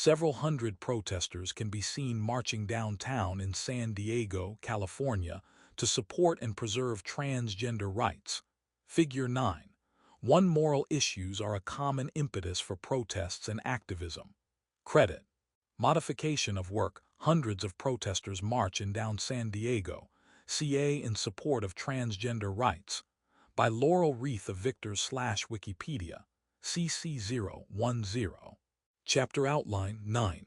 Several hundred protesters can be seen marching downtown in San Diego, California, to support and preserve transgender rights. Figure 9. One moral issues are a common impetus for protests and activism. Credit. Modification of work. Hundreds of protesters march in down San Diego, CA in support of transgender rights. By Laurel Wreath of Victors/Wikipedia, CC010. Chapter Outline 9.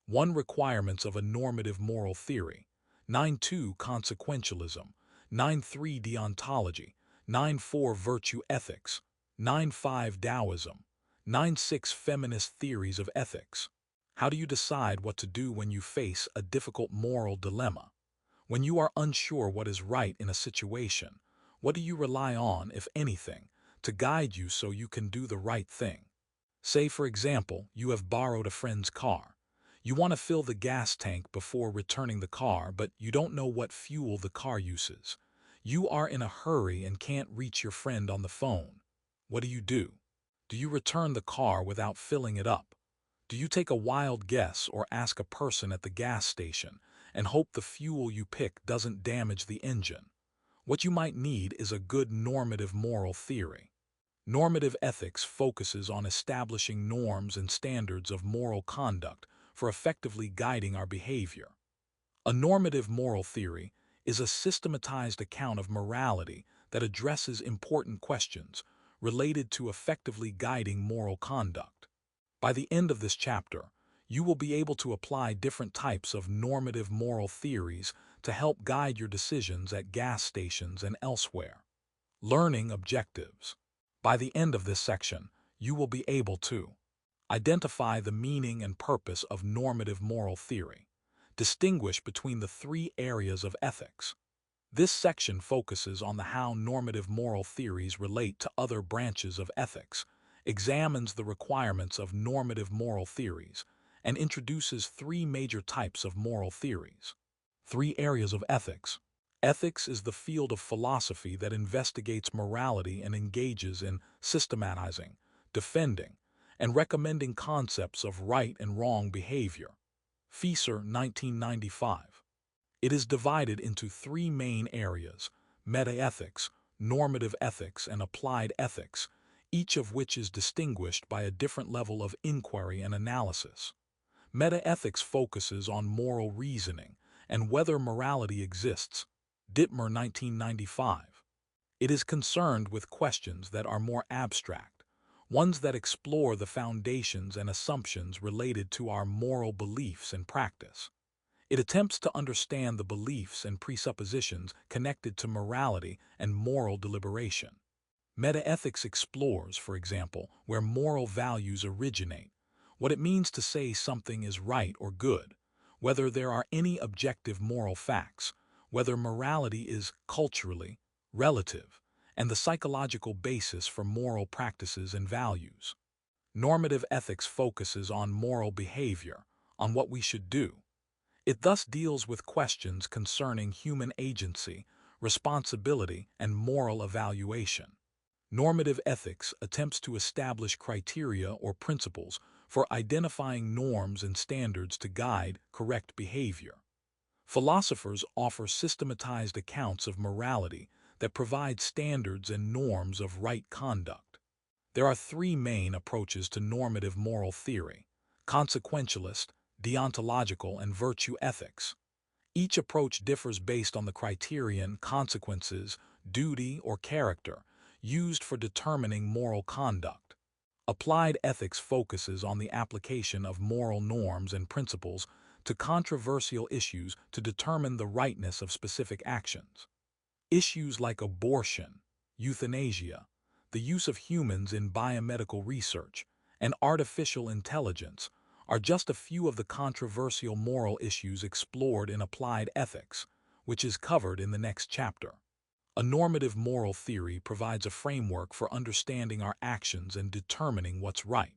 1. Requirements of a normative moral theory. 9.2 Consequentialism. 9.3 Deontology. 9.4 Virtue ethics. 9.5 Taoism. 9.6 Feminist theories of ethics. How do you decide what to do when you face a difficult moral dilemma? When you are unsure what is right in a situation, what do you rely on, if anything, to guide you so you can do the right thing? Say, for example, you have borrowed a friend's car. You want to fill the gas tank before returning the car, but you don't know what fuel the car uses. You are in a hurry and can't reach your friend on the phone. What do you do? Do you return the car without filling it up? Do you take a wild guess or ask a person at the gas station and hope the fuel you pick doesn't damage the engine? What you might need is a good normative moral theory. Normative ethics focuses on establishing norms and standards of moral conduct for effectively guiding our behavior. A normative moral theory is a systematized account of morality that addresses important questions related to effectively guiding moral conduct. By the end of this chapter, you will be able to apply different types of normative moral theories to help guide your decisions at gas stations and elsewhere. Learning objectives. By the end of this section, you will be able to identify the meaning and purpose of normative moral theory, distinguish between the three areas of ethics. This section focuses on how normative moral theories relate to other branches of ethics, examines the requirements of normative moral theories, and introduces three major types of moral theories. 3 areas of ethics. Ethics is the field of philosophy that investigates morality and engages in systematizing, defending, and recommending concepts of right and wrong behavior. Fieser, 1995. It is divided into 3 main areas: metaethics, normative ethics, and applied ethics, each of which is distinguished by a different level of inquiry and analysis. Metaethics focuses on moral reasoning and whether morality exists. Dittmer, 1995. It is concerned with questions that are more abstract, ones that explore the foundations and assumptions related to our moral beliefs and practice. It attempts to understand the beliefs and presuppositions connected to morality and moral deliberation. Metaethics explores, for example, where moral values originate, what it means to say something is right or good, whether there are any objective moral facts, whether morality is culturally relative, and the psychological basis for moral practices and values. Normative ethics focuses on moral behavior, on what we should do. It thus deals with questions concerning human agency, responsibility, and moral evaluation. Normative ethics attempts to establish criteria or principles for identifying norms and standards to guide correct behavior. Philosophers offer systematized accounts of morality that provide standards and norms of right conduct. There are 3 main approaches to normative moral theory: consequentialist, deontological, and virtue ethics. Each approach differs based on the criterion, consequences, duty, or character used for determining moral conduct. Applied ethics focuses on the application of moral norms and principles to controversial issues to determine the rightness of specific actions. Issues like abortion, euthanasia, the use of humans in biomedical research, and artificial intelligence are just a few of the controversial moral issues explored in applied ethics, which is covered in the next chapter. A normative moral theory provides a framework for understanding our actions and determining what's right.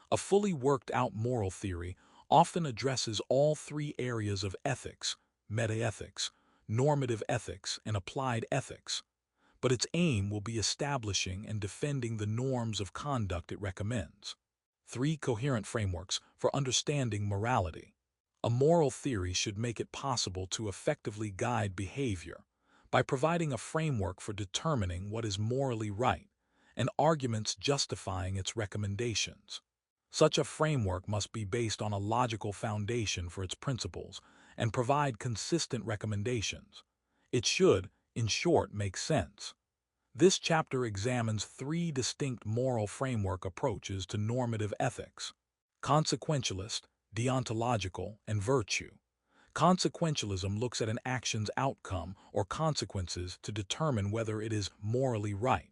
A fully worked-out moral theory often addresses all 3 areas of ethics: metaethics, normative ethics, and applied ethics, but its aim will be establishing and defending the norms of conduct it recommends. 3 coherent frameworks for understanding morality. A moral theory should make it possible to effectively guide behavior by providing a framework for determining what is morally right and arguments justifying its recommendations. Such a framework must be based on a logical foundation for its principles and provide consistent recommendations. It should, in short, make sense. This chapter examines 3 distinct moral framework approaches to normative ethics: consequentialist, deontological, and virtue. Consequentialism looks at an action's outcome or consequences to determine whether it is morally right.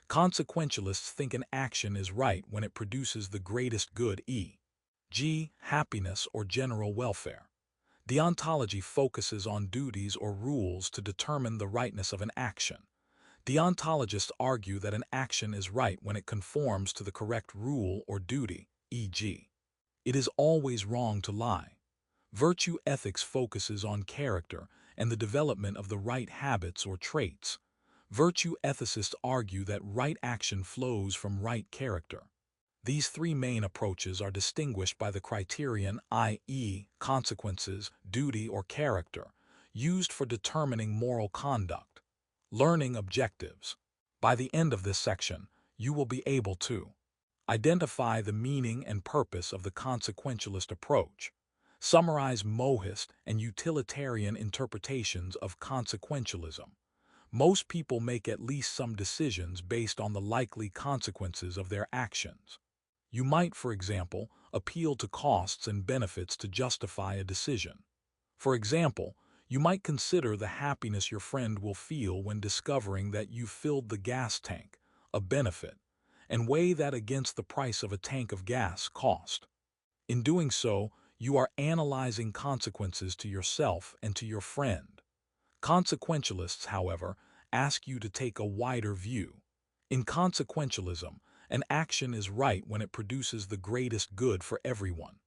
Consequentialists think an action is right when it produces the greatest good, e.g., happiness or general welfare. Deontology focuses on duties or rules to determine the rightness of an action. Deontologists argue that an action is right when it conforms to the correct rule or duty, e.g., it is always wrong to lie. Virtue ethics focuses on character and the development of the right habits or traits. Virtue ethicists argue that right action flows from right character. These 3 main approaches are distinguished by the criterion, i.e., consequences, duty, or character, used for determining moral conduct. Learning objectives. By the end of this section, you will be able to identify the meaning and purpose of the consequentialist approach, summarize mohist and utilitarian interpretations of consequentialism. Most people make at least some decisions based on the likely consequences of their actions. You might, for example, appeal to costs and benefits to justify a decision. For example, you might consider the happiness your friend will feel when discovering that you filled the gas tank, a benefit, and weigh that against the price of a tank of gas, cost. In doing so, you are analyzing consequences to yourself and to your friend. Consequentialists, however, ask you to take a wider view. In consequentialism, an action is right when it produces the greatest good for everyone.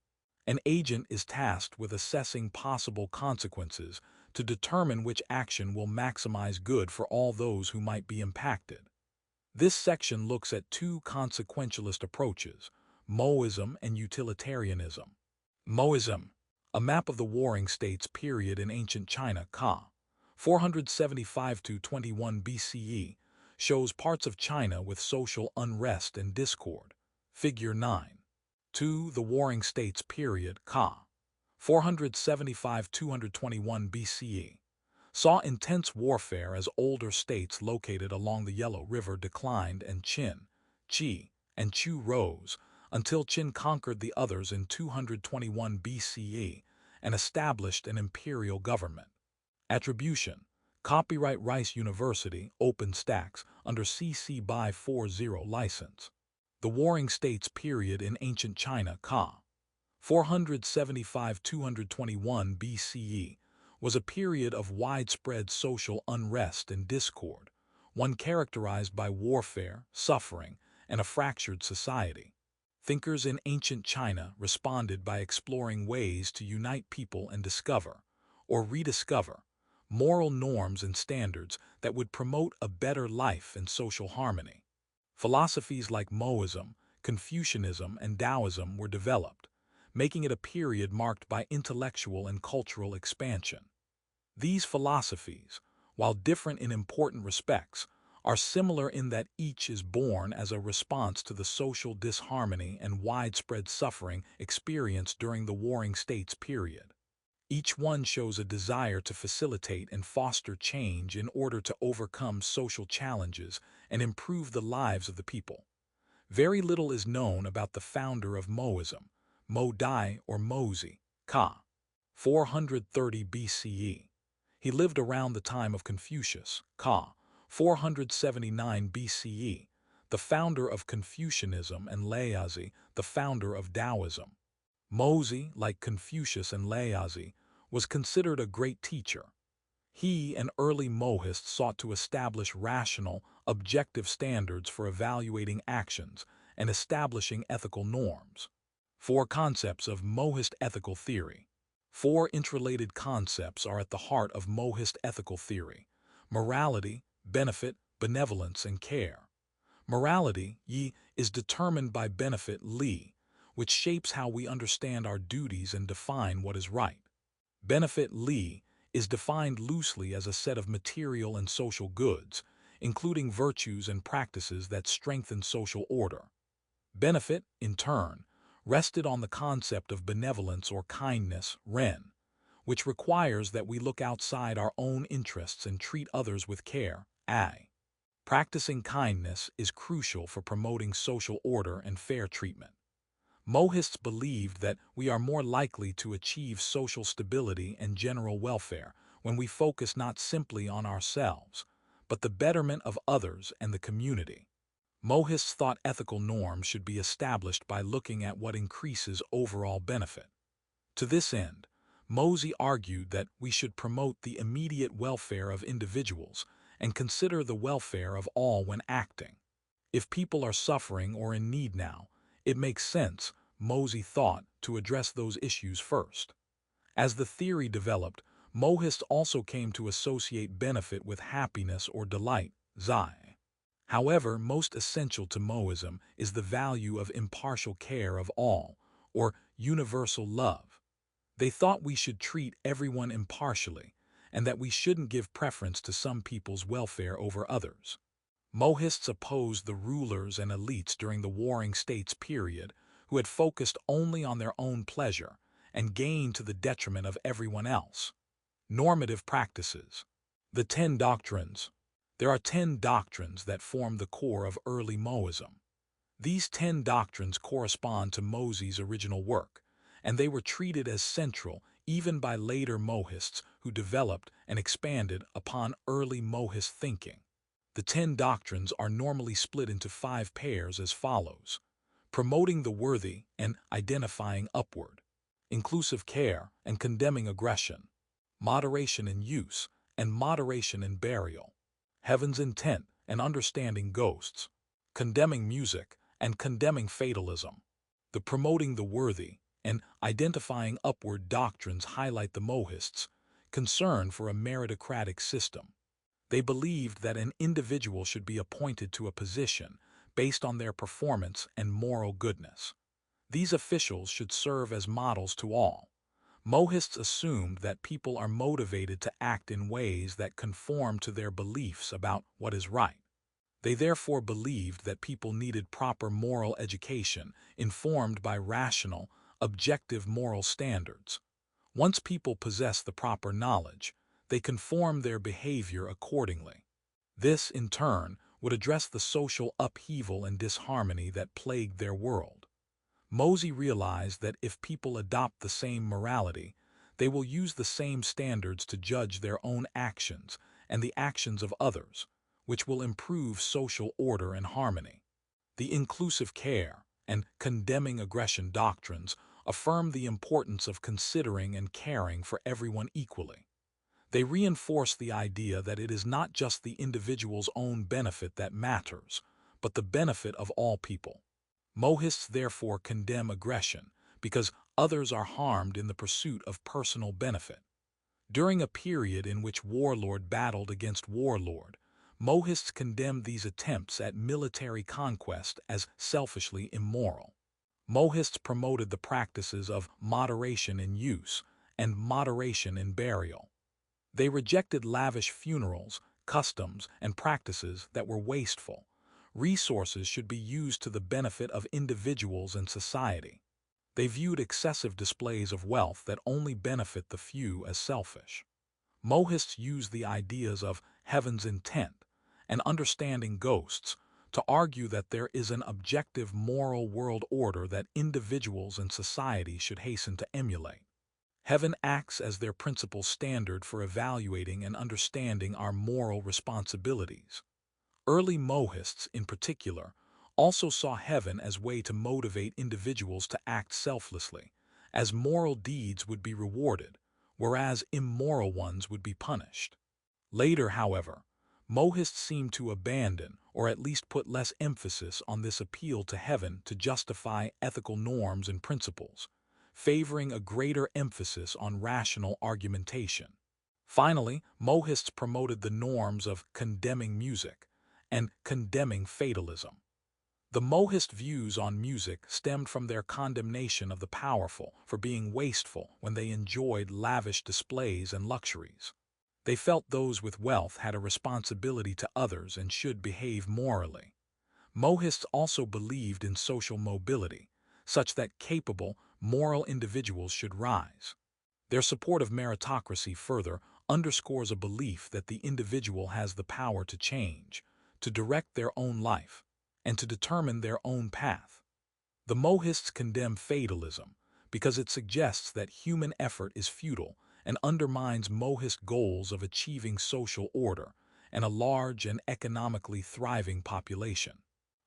An agent is tasked with assessing possible consequences to determine which action will maximize good for all those who might be impacted. This section looks at 2 consequentialist approaches, moism and utilitarianism. Moism, a map of the Warring States period in ancient China, ca. 475–21 BCE, shows parts of China with social unrest and discord. Figure 9. 2. The Warring States period, ca. 475–221 BCE, saw intense warfare as older states located along the Yellow River declined and Qin, Qi, and Chu rose, until Qin conquered the others in 221 BCE and established an imperial government. Attribution. Copyright Rice University, OpenStax, under CC BY 40 license. The Warring States period in ancient China, ca. 475–221 BCE, was a period of widespread social unrest and discord, one characterized by warfare, suffering, and a fractured society. Thinkers in ancient China responded by exploring ways to unite people and discover, or rediscover, moral norms and standards that would promote a better life and social harmony. Philosophies like Moism, Confucianism, and Taoism were developed, making it a period marked by intellectual and cultural expansion. These philosophies, while different in important respects, are similar in that each is born as a response to the social disharmony and widespread suffering experienced during the Warring States period. Each one shows a desire to facilitate and foster change in order to overcome social challenges and improve the lives of the people. Very little is known about the founder of Moism, Mo Dai or Mozi, ca. 430 BCE. He lived around the time of Confucius, ca. 479 BCE, the founder of Confucianism, and Laozi, the founder of Taoism. Mozi, like Confucius and Laozi, was considered a great teacher. He and early Mohists sought to establish rational, objective standards for evaluating actions and establishing ethical norms. 4 concepts of Mohist ethical theory. 4 interrelated concepts are at the heart of Mohist ethical theory: morality, benefit, benevolence, and care. Morality, yi, is determined by benefit, li, which shapes how we understand our duties and define what is right. Benefit Li is defined loosely as a set of material and social goods, including virtues and practices that strengthen social order. Benefit, in turn, rested on the concept of benevolence or kindness, Ren, which requires that we look outside our own interests and treat others with care, Ai. Practicing kindness is crucial for promoting social order and fair treatment. Mohists believed that we are more likely to achieve social stability and general welfare when we focus not simply on ourselves, but the betterment of others and the community. Mohists thought ethical norms should be established by looking at what increases overall benefit. To this end, Mosey argued that we should promote the immediate welfare of individuals and consider the welfare of all when acting. If people are suffering or in need now, it makes sense, Mosey thought, to address those issues first. As the theory developed, Mohists also came to associate benefit with happiness or delight, Zai. However, most essential to Mohism is the value of impartial care of all, or universal love. They thought we should treat everyone impartially, and that we shouldn't give preference to some people's welfare over others. Mohists opposed the rulers and elites during the Warring States period who had focused only on their own pleasure and gain to the detriment of everyone else. Normative practices. The 10 doctrines. There are 10 doctrines that form the core of early Mohism. These 10 doctrines correspond to Mosey's original work, and they were treated as central even by later Mohists who developed and expanded upon early Mohist thinking. The 10 doctrines are normally split into 5 pairs as follows: promoting the worthy and identifying upward, inclusive care and condemning aggression, moderation in use and moderation in burial, heaven's intent and understanding ghosts, condemning music and condemning fatalism. The promoting the worthy and identifying upward doctrines highlight the Mohists' concern for a meritocratic system. They believed that an individual should be appointed to a position based on their performance and moral goodness. These officials should serve as models to all. Mohists assumed that people are motivated to act in ways that conform to their beliefs about what is right. They therefore believed that people needed proper moral education informed by rational, objective moral standards. Once people possess the proper knowledge, they conform their behavior accordingly. This, in turn, would address the social upheaval and disharmony that plagued their world. Mosey realized that if people adopt the same morality, they will use the same standards to judge their own actions and the actions of others, which will improve social order and harmony. The inclusive care and condemning aggression doctrines affirm the importance of considering and caring for everyone equally. They reinforce the idea that it is not just the individual's own benefit that matters, but the benefit of all people. Mohists therefore condemn aggression because others are harmed in the pursuit of personal benefit. During a period in which warlord battled against warlord, Mohists condemned these attempts at military conquest as selfishly immoral. Mohists promoted the practices of moderation in use and moderation in burial. They rejected lavish funerals, customs, and practices that were wasteful. Resources should be used to the benefit of individuals and society. They viewed excessive displays of wealth that only benefit the few as selfish. Mohists used the ideas of heaven's intent and understanding ghosts to argue that there is an objective moral world order that individuals and society should hasten to emulate. Heaven acts as their principal standard for evaluating and understanding our moral responsibilities. Early Mohists, in particular, also saw heaven as a way to motivate individuals to act selflessly, as moral deeds would be rewarded, whereas immoral ones would be punished. Later, however, Mohists seemed to abandon, or at least put less emphasis on this appeal to heaven to justify ethical norms and principles, favoring a greater emphasis on rational argumentation. Finally, Mohists promoted the norms of condemning music and condemning fatalism. The Mohist views on music stemmed from their condemnation of the powerful for being wasteful when they enjoyed lavish displays and luxuries. They felt those with wealth had a responsibility to others and should behave morally. Mohists also believed in social mobility, such that capable, moral individuals should rise. Their support of meritocracy further underscores a belief that the individual has the power to change, to direct their own life, and to determine their own path. The Mohists condemn fatalism because it suggests that human effort is futile and undermines Mohist goals of achieving social order and a large and economically thriving population.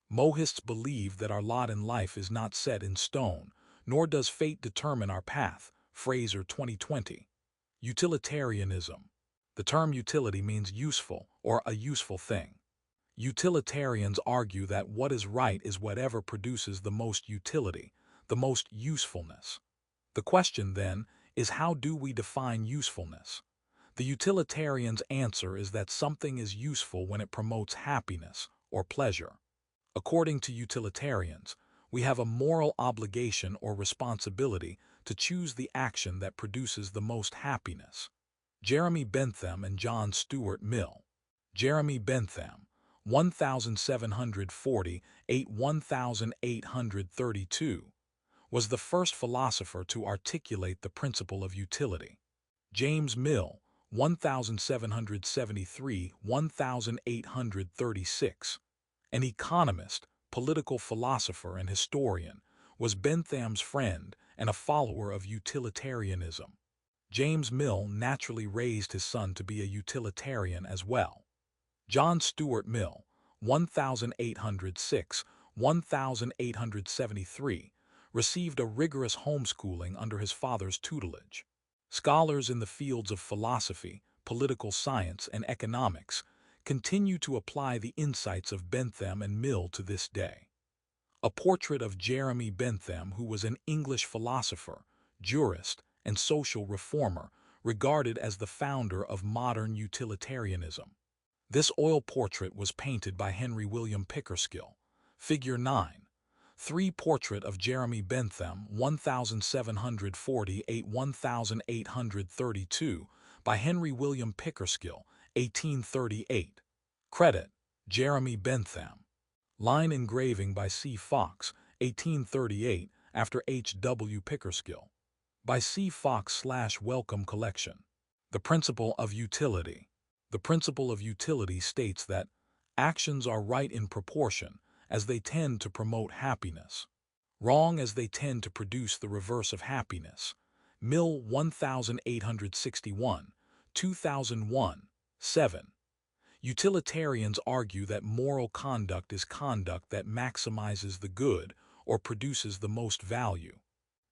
Mohists believe that our lot in life is not set in stone, nor does fate determine our path. Fraser 2020. Utilitarianism. The term utility means useful or a useful thing. Utilitarians argue that what is right is whatever produces the most utility, the most usefulness. The question, then, is how do we define usefulness? The utilitarian's answer is that something is useful when it promotes happiness or pleasure. According to utilitarians, we have a moral obligation or responsibility to choose the action that produces the most happiness. Jeremy Bentham and John Stuart Mill. Jeremy Bentham, 1740–1832, was the first philosopher to articulate the principle of utility. James Mill, 1773–1836, an economist, political philosopher, and historian, was Bentham's friend and a follower of utilitarianism. James Mill naturally raised his son to be a utilitarian as well. John Stuart Mill, 1806–1873, received a rigorous homeschooling under his father's tutelage. Scholars in the fields of philosophy, political science, and economics continue to apply the insights of Bentham and Mill to this day. A portrait of Jeremy Bentham, who was an English philosopher, jurist, and social reformer, regarded as the founder of modern utilitarianism. This oil portrait was painted by Henry William Pickersgill. Figure 9. 3. Portrait of Jeremy Bentham, 1740–1832, by Henry William Pickersgill, 1838. Credit: Jeremy Bentham. Line engraving by C. Fox, 1838, after H. W. Pickersgill. By C. Fox / Wellcome Collection. The principle of utility. The principle of utility states that actions are right in proportion as they tend to promote happiness, wrong as they tend to produce the reverse of happiness. Mill 1861, 2001, 7. Utilitarians argue that moral conduct is conduct that maximizes the good or produces the most value.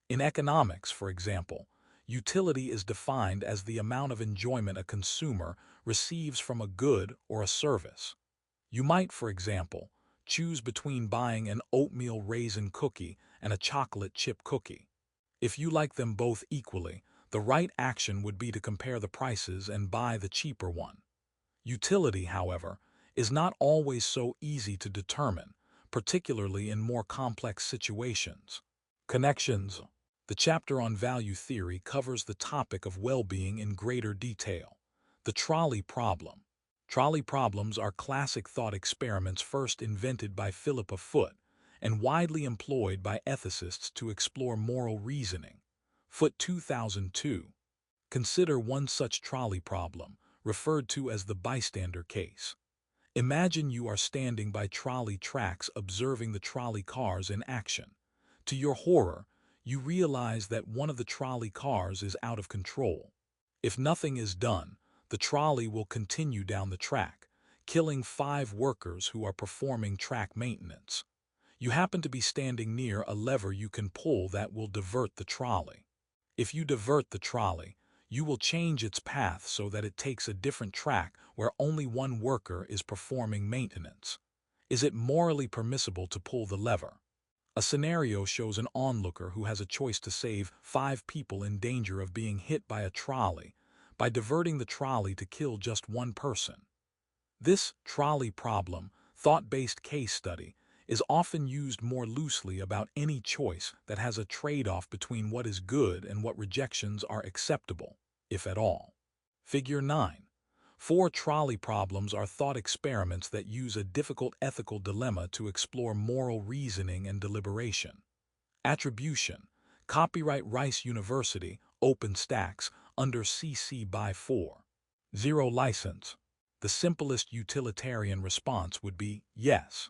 In economics, for example, utility is defined as the amount of enjoyment a consumer receives from a good or a service. You might, for example, choose between buying an oatmeal raisin cookie and a chocolate chip cookie. If you like them both equally, the right action would be to compare the prices and buy the cheaper one. Utility, however, is not always so easy to determine, particularly in more complex situations. Connections. The chapter on value theory covers the topic of well-being in greater detail. The trolley problem. Trolley problems are classic thought experiments first invented by Philippa Foot and widely employed by ethicists to explore moral reasoning. Foot 2002. Consider one such trolley problem, referred to as the bystander case. Imagine you are standing by trolley tracks observing the trolley cars in action. To your horror, you realize that one of the trolley cars is out of control. If nothing is done, the trolley will continue down the track, killing 5 workers who are performing track maintenance. You happen to be standing near a lever you can pull that will divert the trolley. If you divert the trolley, you will change its path so that it takes a different track where only one worker is performing maintenance. Is it morally permissible to pull the lever? A scenario shows an onlooker who has a choice to save 5 people in danger of being hit by a trolley by diverting the trolley to kill just one person. This trolley problem, thought-based case study, is often used more loosely about any choice that has a trade-off between what is good and what rejections are acceptable, if at all. Figure 9. 4 trolley problems are thought experiments that use a difficult ethical dilemma to explore moral reasoning and deliberation. Attribution. Copyright Rice University, OpenStax, under CC by 4. 0 license. The simplest utilitarian response would be yes.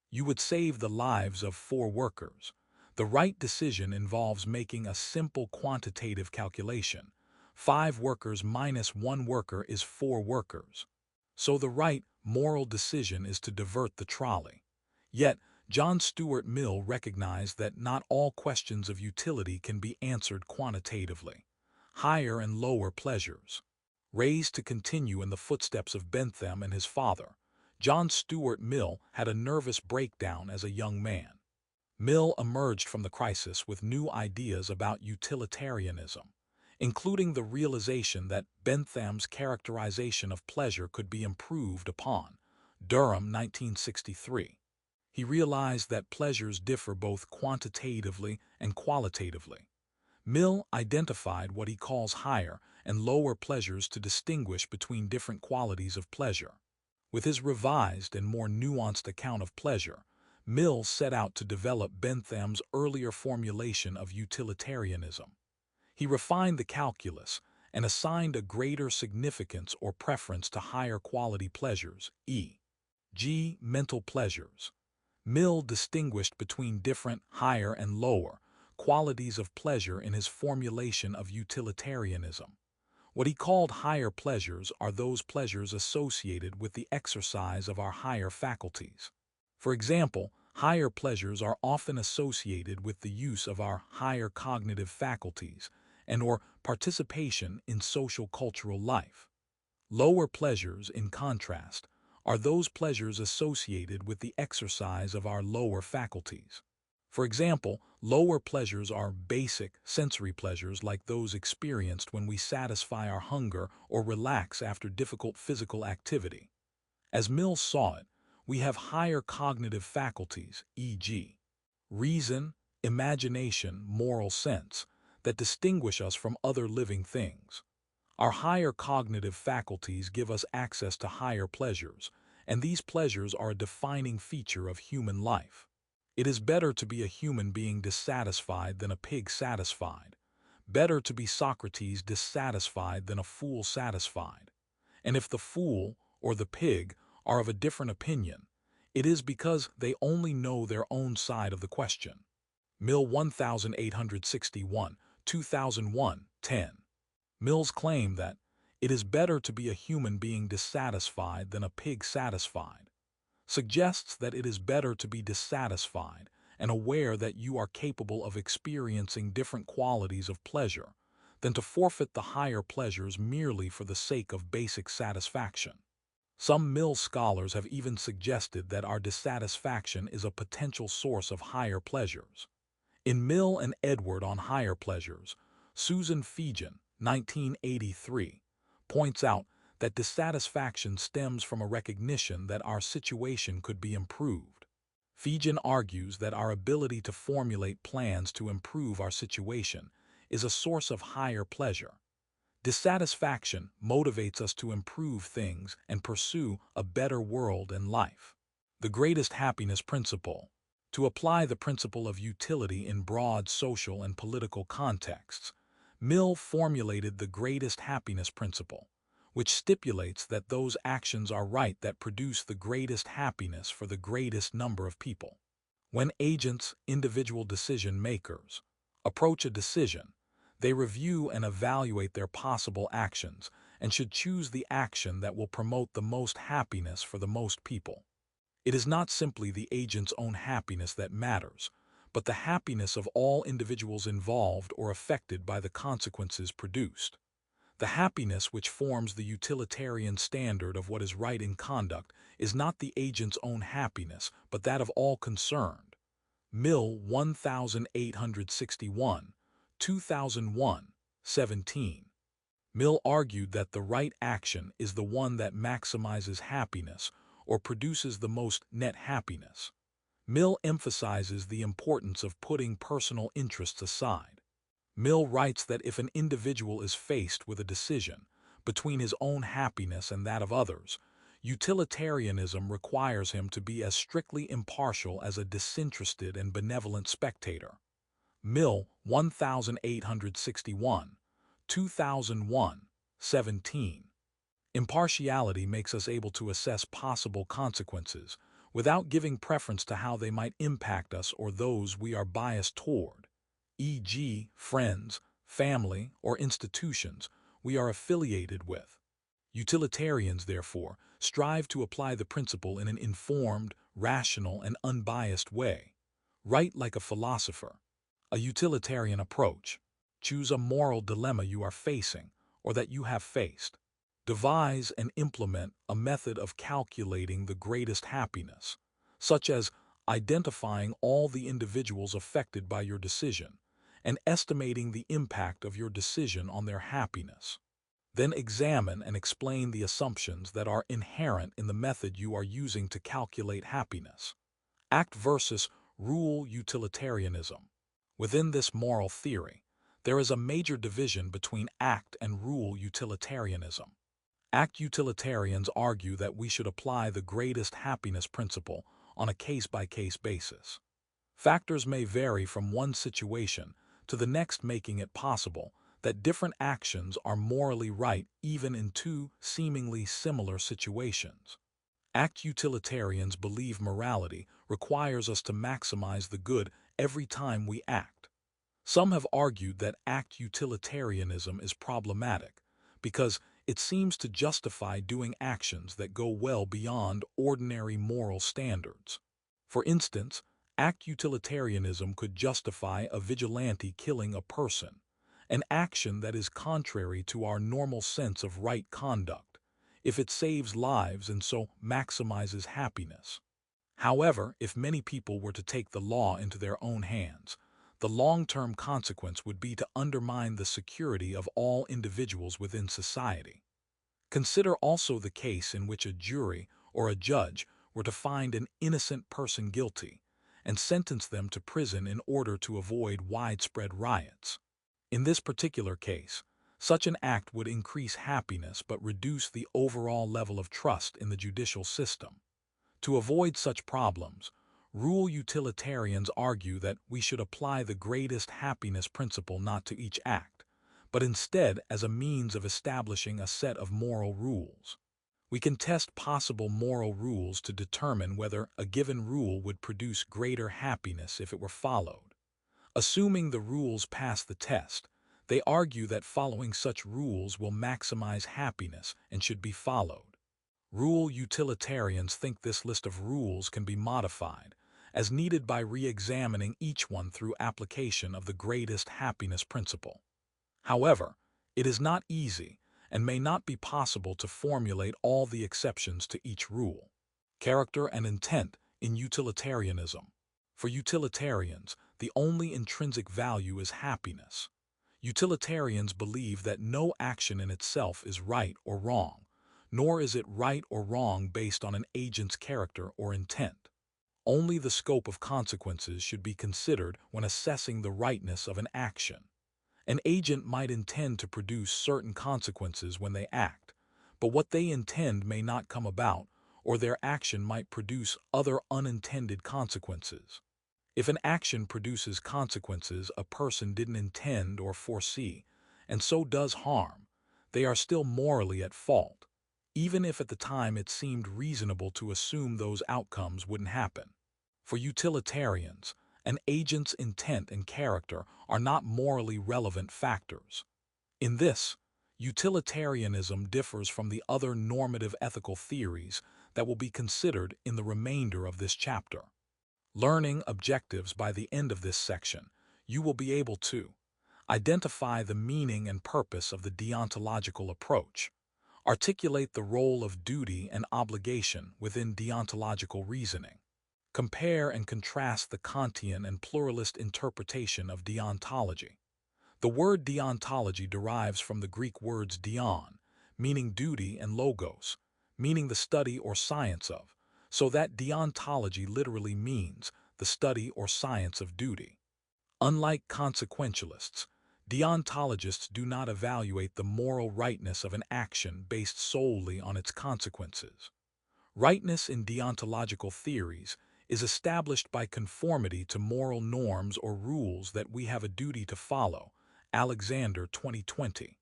You would save the lives of 4 workers. The right decision involves making a simple quantitative calculation. 5 workers minus 1 worker is 4 workers. So the right moral decision is to divert the trolley. Yet, John Stuart Mill recognized that not all questions of utility can be answered quantitatively. Higher and lower pleasures. Raised to continue in the footsteps of Bentham and his father, John Stuart Mill had a nervous breakdown as a young man. Mill emerged from the crisis with new ideas about utilitarianism, including the realization that Bentham's characterization of pleasure could be improved upon. Durham, 1963. He realized that pleasures differ both quantitatively and qualitatively. Mill identified what he calls higher and lower pleasures to distinguish between different qualities of pleasure. With his revised and more nuanced account of pleasure, Mill set out to develop Bentham's earlier formulation of utilitarianism. He refined the calculus and assigned a greater significance or preference to higher quality pleasures, e.g., mental pleasures. Mill distinguished between different higher and lower qualities of pleasure in his formulation of utilitarianism. What he called higher pleasures are those pleasures associated with the exercise of our higher faculties. For example, higher pleasures are often associated with the use of our higher cognitive faculties and/or participation in social cultural life. Lower pleasures, in contrast, are those pleasures associated with the exercise of our lower faculties. For example, lower pleasures are basic sensory pleasures like those experienced when we satisfy our hunger or relax after difficult physical activity. As Mill saw it, we have higher cognitive faculties, e.g., reason, imagination, moral sense, that distinguish us from other living things. Our higher cognitive faculties give us access to higher pleasures, and these pleasures are a defining feature of human life. It is better to be a human being dissatisfied than a pig satisfied. Better to be Socrates dissatisfied than a fool satisfied. And if the fool or the pig are of a different opinion, it is because they only know their own side of the question. Mill 1861, 2001, 10. Mill's claim that it is better to be a human being dissatisfied than a pig satisfied suggests that it is better to be dissatisfied and aware that you are capable of experiencing different qualities of pleasure than to forfeit the higher pleasures merely for the sake of basic satisfaction. Some Mill scholars have even suggested that our dissatisfaction is a potential source of higher pleasures. In Mill and Edward on Higher Pleasures, Susan Fegan, 1983, points out that dissatisfaction stems from a recognition that our situation could be improved. Fegan argues that our ability to formulate plans to improve our situation is a source of higher pleasure. Dissatisfaction motivates us to improve things and pursue a better world and life. The greatest happiness principle. To apply the principle of utility in broad social and political contexts, Mill formulated the greatest happiness principle, which stipulates that those actions are right that produce the greatest happiness for the greatest number of people. When agents, individual decision makers, approach a decision, they review and evaluate their possible actions and should choose the action that will promote the most happiness for the most people. It is not simply the agent's own happiness that matters, but the happiness of all individuals involved or affected by the consequences produced. The happiness which forms the utilitarian standard of what is right in conduct is not the agent's own happiness, but that of all concerned. Mill 1861, 2001, 17. Mill argued that the right action is the one that maximizes happiness or produces the most net happiness. Mill emphasizes the importance of putting personal interests aside. Mill writes that if an individual is faced with a decision between his own happiness and that of others, utilitarianism requires him to be as strictly impartial as a disinterested and benevolent spectator. Mill, 1861, 2001, 17. Impartiality makes us able to assess possible consequences without giving preference to how they might impact us or those we are biased toward, e.g., friends, family, or institutions we are affiliated with. Utilitarians, therefore, strive to apply the principle in an informed, rational, and unbiased way. Write like a philosopher. A utilitarian approach. Choose a moral dilemma you are facing or that you have faced. Devise and implement a method of calculating the greatest happiness, such as identifying all the individuals affected by your decision and estimating the impact of your decision on their happiness. Then examine and explain the assumptions that are inherent in the method you are using to calculate happiness. Act versus rule utilitarianism. Within this moral theory, there is a major division between act and rule utilitarianism. Act utilitarians argue that we should apply the greatest happiness principle on a case-by-case basis. Factors may vary from one situation to the next, making it possible that different actions are morally right even in two seemingly similar situations. Act utilitarians believe morality requires us to maximize the good every time we act. Some have argued that act utilitarianism is problematic because it seems to justify doing actions that go well beyond ordinary moral standards. For instance, act utilitarianism could justify a vigilante killing a person, an action that is contrary to our normal sense of right conduct, if it saves lives and so maximizes happiness. However, if many people were to take the law into their own hands, the long-term consequence would be to undermine the security of all individuals within society. Consider also the case in which a jury or a judge were to find an innocent person guilty and sentence them to prison in order to avoid widespread riots. In this particular case, such an act would increase happiness but reduce the overall level of trust in the judicial system. To avoid such problems, rule utilitarians argue that we should apply the greatest happiness principle not to each act, but instead as a means of establishing a set of moral rules. We can test possible moral rules to determine whether a given rule would produce greater happiness if it were followed. Assuming the rules pass the test, they argue that following such rules will maximize happiness and should be followed. Rule utilitarians think this list of rules can be modified, as needed by re-examining each one through application of the greatest happiness principle. However, it is not easy and may not be possible to formulate all the exceptions to each rule. Character and intent in utilitarianism. For utilitarians, the only intrinsic value is happiness. Utilitarians believe that no action in itself is right or wrong, nor is it right or wrong based on an agent's character or intent. Only the scope of consequences should be considered when assessing the rightness of an action. An agent might intend to produce certain consequences when they act, but what they intend may not come about, or their action might produce other unintended consequences. If an action produces consequences a person didn't intend or foresee, and so does harm, they are still morally at fault, even if at the time it seemed reasonable to assume those outcomes wouldn't happen. For utilitarians, an agent's intent and character are not morally relevant factors. In this, utilitarianism differs from the other normative ethical theories that will be considered in the remainder of this chapter. Learning objectives. By the end of this section, you will be able to identify the meaning and purpose of the deontological approach, articulate the role of duty and obligation within deontological reasoning, compare and contrast the Kantian and pluralist interpretation of deontology. The word deontology derives from the Greek words deon, meaning duty, and logos, meaning the study or science of, so that deontology literally means the study or science of duty. Unlike consequentialists, deontologists do not evaluate the moral rightness of an action based solely on its consequences. Rightness in deontological theories is established by conformity to moral norms or rules that we have a duty to follow. Alexander 2020.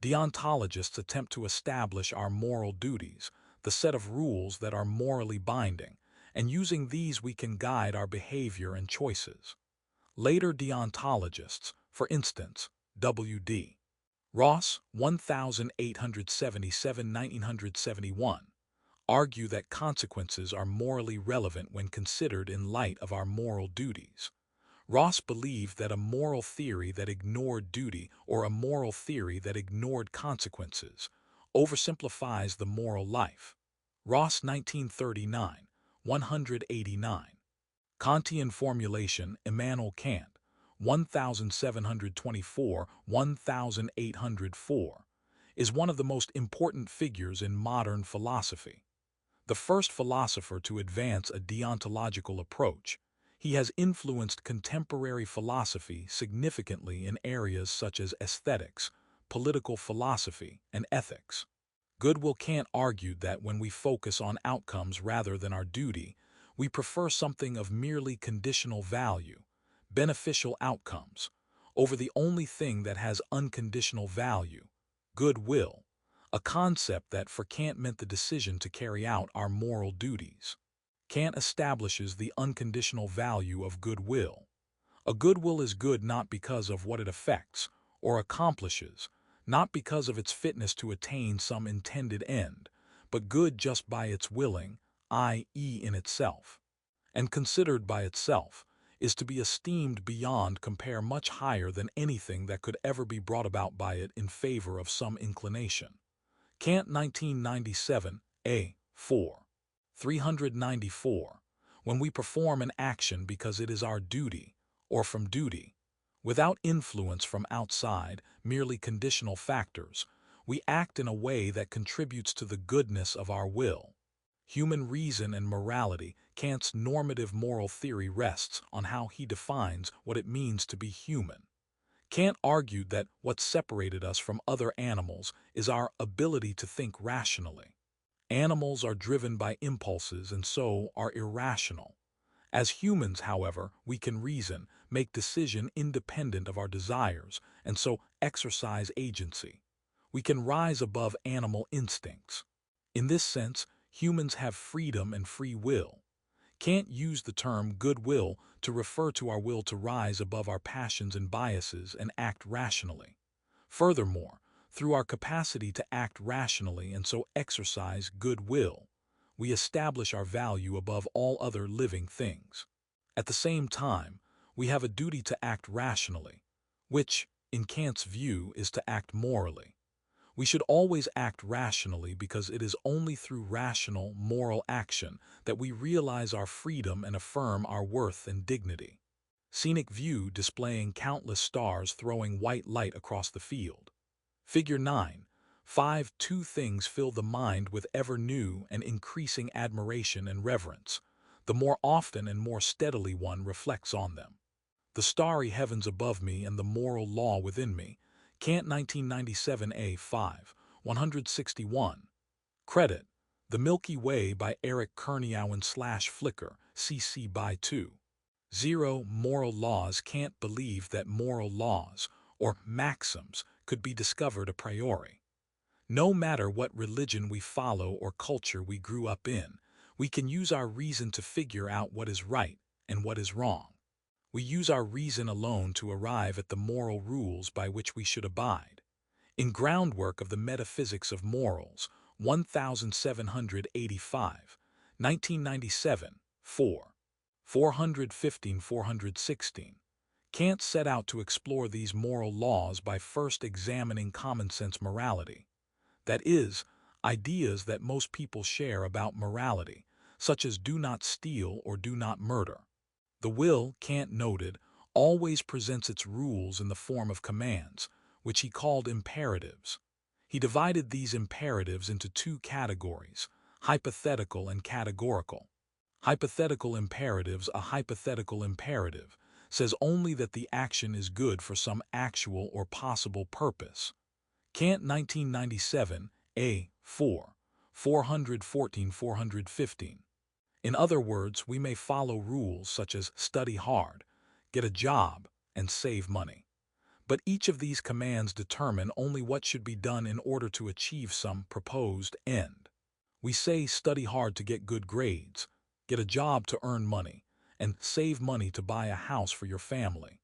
Deontologists attempt to establish our moral duties, the set of rules that are morally binding, and using these we can guide our behavior and choices. Later deontologists, for instance, W.D. Ross 1877–1971, argue that consequences are morally relevant when considered in light of our moral duties. Ross believed that a moral theory that ignored duty or a moral theory that ignored consequences oversimplifies the moral life. Ross 1939, 189. Kantian formulation Immanuel Kant 1724–1804 is one of the most important figures in modern philosophy. The first philosopher to advance a deontological approach, he has influenced contemporary philosophy significantly in areas such as aesthetics, political philosophy, and ethics. Goodwill Kant argued that when we focus on outcomes rather than our duty, we prefer something of merely conditional value, beneficial outcomes, over the only thing that has unconditional value, goodwill, a concept that for Kant meant the decision to carry out our moral duties. Kant establishes the unconditional value of goodwill. A goodwill is good not because of what it affects or accomplishes, not because of its fitness to attain some intended end, but good just by its willing, i.e. in itself. And considered by itself, is to be esteemed beyond compare much higher than anything that could ever be brought about by it in favor of some inclination. Kant 1997, A. 4. 394. When we perform an action because it is our duty, or from duty, without influence from outside, merely conditional factors, we act in a way that contributes to the goodness of our will. Human reason and morality, Kant's normative moral theory rests on how he defines what it means to be human. Kant argued that what separated us from other animals is our ability to think rationally. Animals are driven by impulses and so are irrational. As humans, however, we can reason, make decision independent of our desires, and so exercise agency. We can rise above animal instincts. In this sense, humans have freedom and free will. Kant used the term goodwill to refer to our will to rise above our passions and biases and act rationally. Furthermore, through our capacity to act rationally and so exercise goodwill, we establish our value above all other living things. At the same time, we have a duty to act rationally, which, in Kant's view, is to act morally. We should always act rationally because it is only through rational, moral action that we realize our freedom and affirm our worth and dignity. Scenic view displaying countless stars throwing white light across the field. Figure 9. 5. Two things fill the mind with ever new and increasing admiration and reverence, the more often and more steadily one reflects on them. The starry heavens above me and the moral law within me. Kant 1997 A5, 161. Credit, The Milky Way by Eric Kerniawan/Flickr, CC by 2. 0. Moral laws. Kant believed that moral laws, or maxims, could be discovered a priori. No matter what religion we follow or culture we grew up in, we can use our reason to figure out what is right and what is wrong. We use our reason alone to arrive at the moral rules by which we should abide. In Groundwork of the Metaphysics of Morals, 1785, 1997, 4. 415–416, Kant set out to explore these moral laws by first examining common-sense morality. That is, ideas that most people share about morality, such as do not steal or do not murder. The will, Kant noted, always presents its rules in the form of commands, which he called imperatives. He divided these imperatives into two categories: Hypothetical and categorical. Hypothetical imperatives. A hypothetical imperative says only that the action is good for some actual or possible purpose. Kant 1997, A. 4, 414-415. In other words, we may follow rules such as study hard, get a job, and save money. But each of these commands determine only what should be done in order to achieve some proposed end. We say study hard to get good grades, get a job to earn money, and save money to buy a house for your family.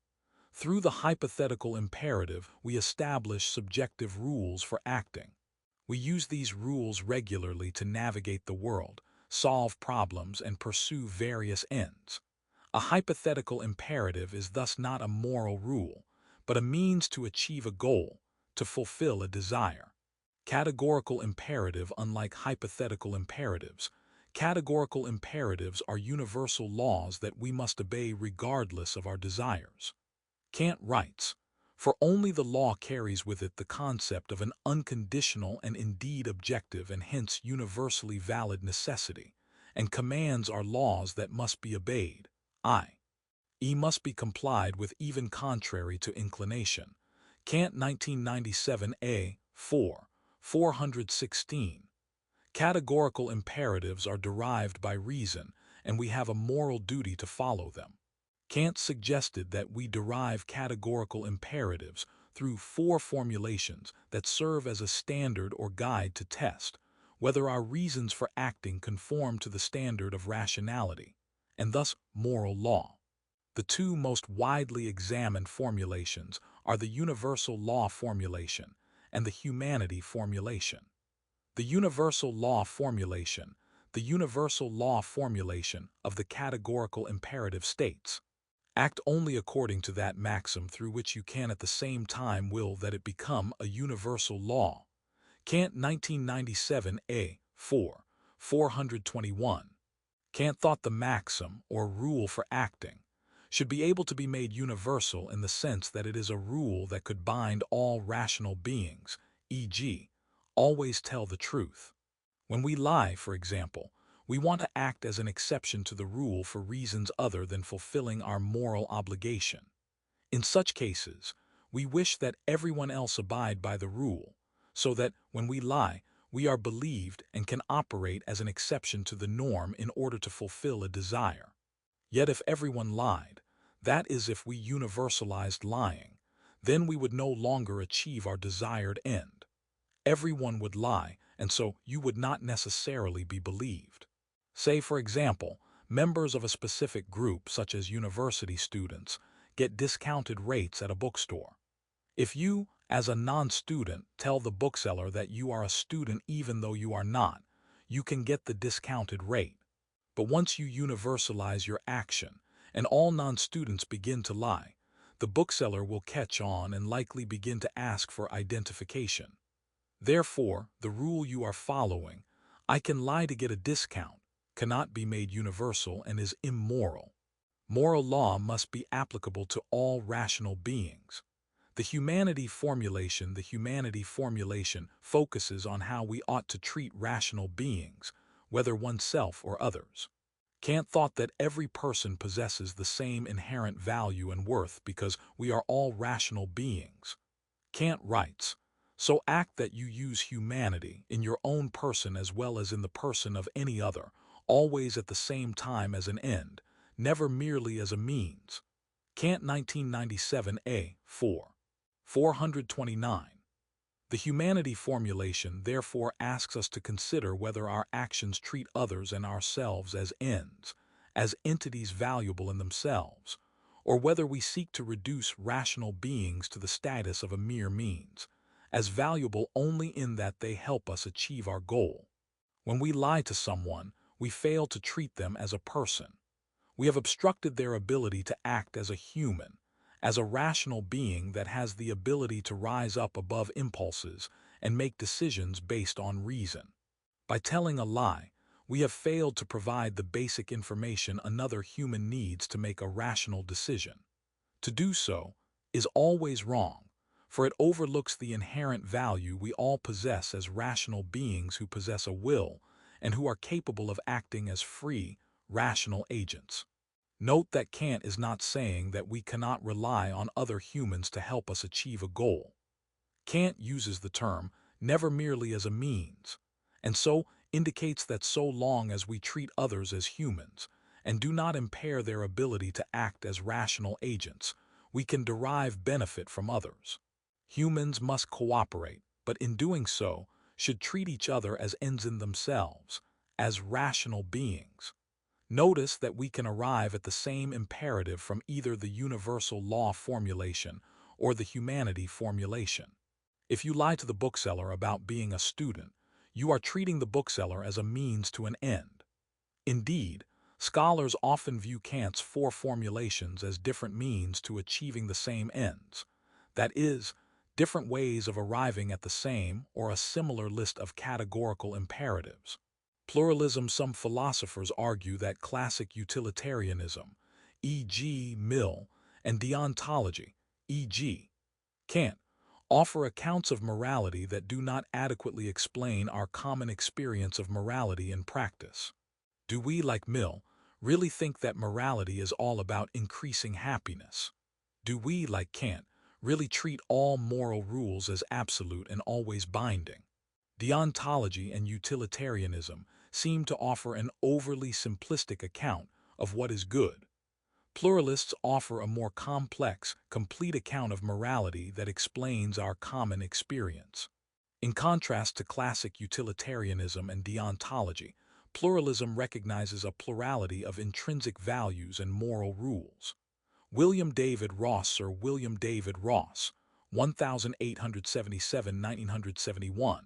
Through the hypothetical imperative, we establish subjective rules for acting. We use these rules regularly to navigate the world, solve problems, and pursue various ends. A hypothetical imperative is thus not a moral rule, but a means to achieve a goal, to fulfill a desire. Categorical imperative. Unlike hypothetical imperatives, categorical imperatives are universal laws that we must obey regardless of our desires. Kant writes, "For only the law carries with it the concept of an unconditional and indeed objective and hence universally valid necessity, and commands are laws that must be obeyed, i.e. must be complied with even contrary to inclination." Kant 1997, A. 4, 416. Categorical imperatives are derived by reason, and we have a moral duty to follow them. Kant suggested that we derive categorical imperatives through 4 formulations that serve as a standard or guide to test whether our reasons for acting conform to the standard of rationality, and thus moral law. The 2 most widely examined formulations are the universal law formulation and the humanity formulation. The universal law formulation of the categorical imperative states, "Act only according to that maxim through which you can at the same time will that it become a universal law." Kant 1997, A. 4, 421. Kant thought the maxim, or rule for acting, should be able to be made universal in the sense that it is a rule that could bind all rational beings, e.g., always tell the truth. When we lie, for example, we want to act as an exception to the rule for reasons other than fulfilling our moral obligation. In such cases, we wish that everyone else abide by the rule, so that, when we lie, we are believed and can operate as an exception to the norm in order to fulfill a desire. Yet if everyone lied, that is, if we universalized lying, then we would no longer achieve our desired end. Everyone would lie, and so you would not necessarily be believed. Say, for example, members of a specific group, such as university students, get discounted rates at a bookstore. If you, as a non-student, tell the bookseller that you are a student even though you are not, you can get the discounted rate. But once you universalize your action, and all non-students begin to lie, the bookseller will catch on and likely begin to ask for identification. Therefore, the rule you are following, "I can lie to get a discount," cannot be made universal and is immoral. Moral law must be applicable to all rational beings. The humanity formulation focuses on how we ought to treat rational beings, whether oneself or others. Kant thought that every person possesses the same inherent value and worth because we are all rational beings. Kant writes, "So act that you use humanity in your own person as well as in the person of any other, always at the same time as an end, never merely as a means." Kant 1997, A. 4, 429. The humanity formulation therefore asks us to consider whether our actions treat others and ourselves as ends, as entities valuable in themselves, or whether we seek to reduce rational beings to the status of a mere means, as valuable only in that they help us achieve our goal. When we lie to someone, we fail to treat them as a person. We have obstructed their ability to act as a human, as a rational being that has the ability to rise up above impulses and make decisions based on reason. By telling a lie, we have failed to provide the basic information another human needs to make a rational decision. To do so is always wrong, for it overlooks the inherent value we all possess as rational beings who possess a will and who are capable of acting as free, rational agents. Note that Kant is not saying that we cannot rely on other humans to help us achieve a goal. Kant uses the term never merely as a means, and so indicates that so long as we treat others as humans and do not impair their ability to act as rational agents, we can derive benefit from others. Humans must cooperate, but in doing so, should treat each other as ends in themselves, as rational beings. Notice that we can arrive at the same imperative from either the universal law formulation or the humanity formulation. If you lie to the bookseller about being a student, you are treating the bookseller as a means to an end. Indeed, scholars often view Kant's four formulations as different means to achieving the same ends. That is, different ways of arriving at the same or a similar list of categorical imperatives. Pluralism. Some philosophers argue that classic utilitarianism, e.g. Mill, and deontology, e.g. Kant, offer accounts of morality that do not adequately explain our common experience of morality in practice. Do we, like Mill, really think that morality is all about increasing happiness? Do we, like Kant, really treat all moral rules as absolute and always binding? Deontology and utilitarianism seem to offer an overly simplistic account of what is good. Pluralists offer a more complex, complete account of morality that explains our common experience. In contrast to classic utilitarianism and deontology, pluralism recognizes a plurality of intrinsic values and moral rules. William David Ross, Sir William David Ross, 1877–1971,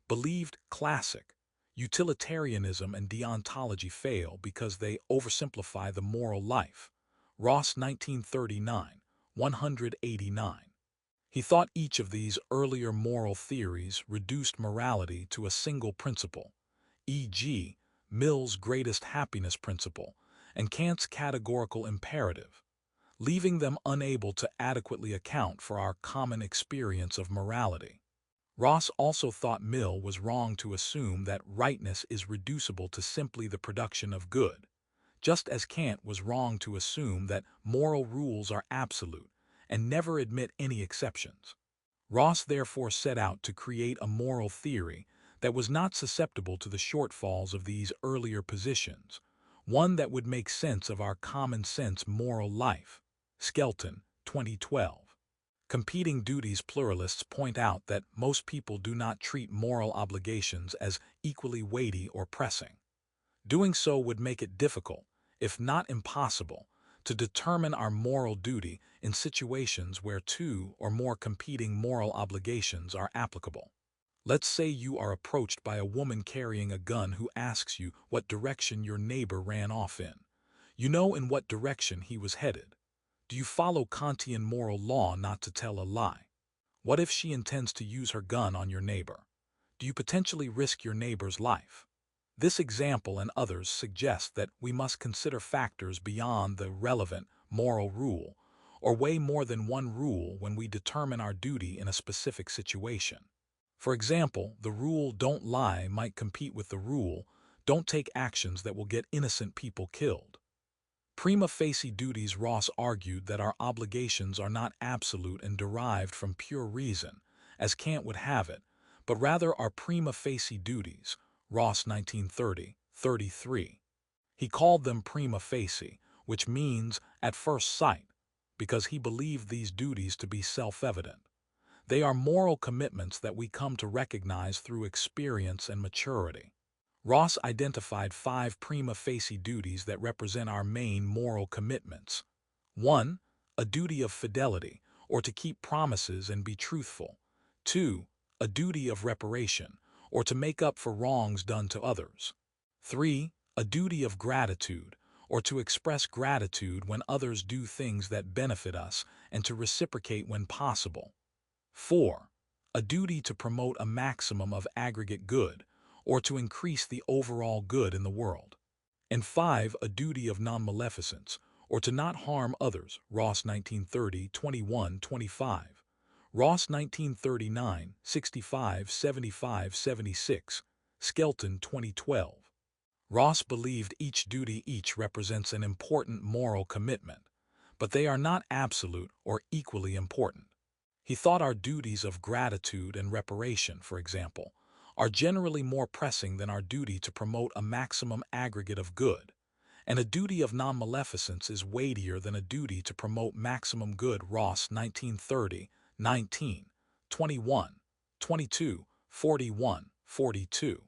believed classic utilitarianism and deontology fail because they oversimplify the moral life. Ross, 1939, 189. He thought each of these earlier moral theories reduced morality to a single principle, e.g., Mill's greatest happiness principle and Kant's categorical imperative, leaving them unable to adequately account for our common experience of morality. Ross also thought Mill was wrong to assume that rightness is reducible to simply the production of good, just as Kant was wrong to assume that moral rules are absolute and never admit any exceptions. Ross therefore set out to create a moral theory that was not susceptible to the shortfalls of these earlier positions, one that would make sense of our common-sense moral life. Skelton, 2012. Competing duties. Pluralists point out that most people do not treat moral obligations as equally weighty or pressing. Doing so would make it difficult, if not impossible, to determine our moral duty in situations where two or more competing moral obligations are applicable. Let's say you are approached by a woman carrying a gun who asks you what direction your neighbor ran off in. You know in what direction he was headed. Do you follow Kantian moral law not to tell a lie? What if she intends to use her gun on your neighbor? Do you potentially risk your neighbor's life? This example and others suggest that we must consider factors beyond the relevant moral rule, or weigh more than one rule when we determine our duty in a specific situation. For example, the rule "don't lie" might compete with the rule "don't take actions that will get innocent people killed." Prima facie duties. Ross argued that our obligations are not absolute and derived from pure reason, as Kant would have it, but rather are prima facie duties. Ross, 1930, 33. He called them prima facie, which means at first sight, because he believed these duties to be self-evident. They are moral commitments that we come to recognize through experience and maturity. Ross identified 5 prima facie duties that represent our main moral commitments. 1. A duty of fidelity, or to keep promises and be truthful. 2. A duty of reparation, or to make up for wrongs done to others. 3. A duty of gratitude, or to express gratitude when others do things that benefit us and to reciprocate when possible. 4. A duty to promote a maximum of aggregate good, or to increase the overall good in the world. And 5. A duty of non-maleficence, or to not harm others. Ross, 1930, 21, 25. Ross, 1939, 65, 75, 76. Skelton 2012. Ross believed each duty each represents an important moral commitment, but they are not absolute or equally important. He thought our duties of gratitude and reparation, for example, are generally more pressing than our duty to promote a maximum aggregate of good, and a duty of non-maleficence is weightier than a duty to promote maximum good. Ross 1930, 19, 21, 22, 41, 42.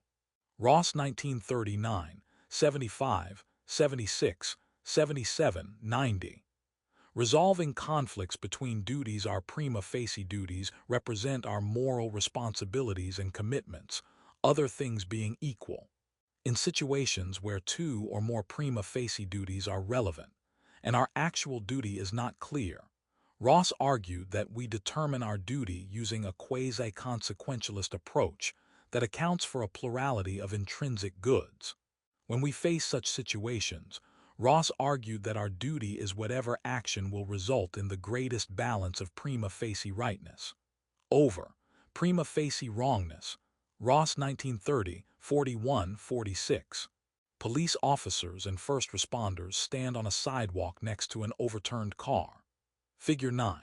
Ross 1939, 75, 76, 77, 90. Resolving conflicts between duties. Our prima facie duties represent our moral responsibilities and commitments, other things being equal. In situations where two or more prima facie duties are relevant, and our actual duty is not clear, Ross argued that we determine our duty using a quasi-consequentialist approach that accounts for a plurality of intrinsic goods. When we face such situations, Ross argued that our duty is whatever action will result in the greatest balance of prima facie rightness over prima facie wrongness. Ross 1930, 41, 46. Police officers and first responders stand on a sidewalk next to an overturned car. Figure 9.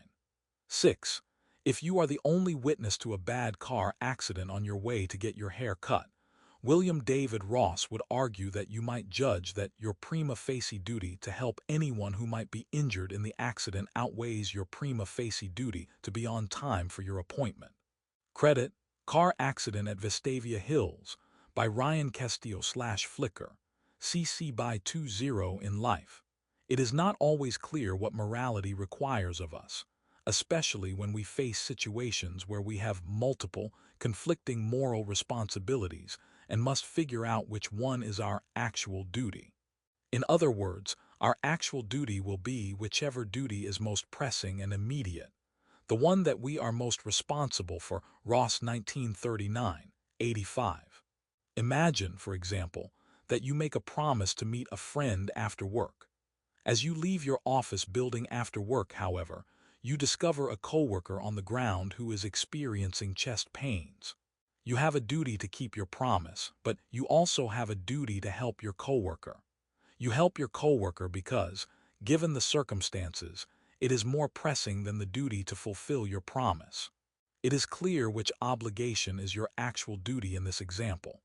6. If you are the only witness to a bad car accident on your way to get your hair cut, William David Ross would argue that you might judge that your prima facie duty to help anyone who might be injured in the accident outweighs your prima facie duty to be on time for your appointment. Credit, Car Accident at Vestavia Hills, by Ryan Castillo/Flickr, CC by 20 in Life. It is not always clear what morality requires of us, especially when we face situations where we have multiple, conflicting moral responsibilities and must figure out which one is our actual duty. In other words, our actual duty will be whichever duty is most pressing and immediate, the one that we are most responsible for. Ross 1939, 85. Imagine, for example, that you make a promise to meet a friend after work. As you leave your office building after work, however, you discover a coworker on the ground who is experiencing chest pains. You have a duty to keep your promise, but you also have a duty to help your coworker. You help your coworker because, given the circumstances, it is more pressing than the duty to fulfill your promise. It is clear which obligation is your actual duty in this example.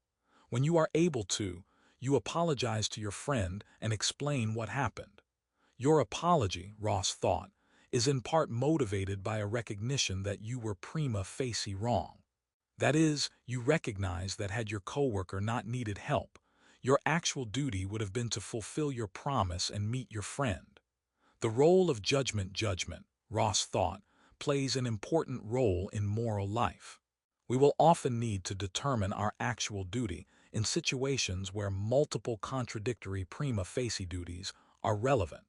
When you are able to, you apologize to your friend and explain what happened. Your apology, Ross thought, is in part motivated by a recognition that you were prima facie wrong. That is, you recognize that had your coworker not needed help, your actual duty would have been to fulfill your promise and meet your friend. The role of judgment, Ross thought, plays an important role in moral life. We will often need to determine our actual duty in situations where multiple contradictory prima facie duties are relevant.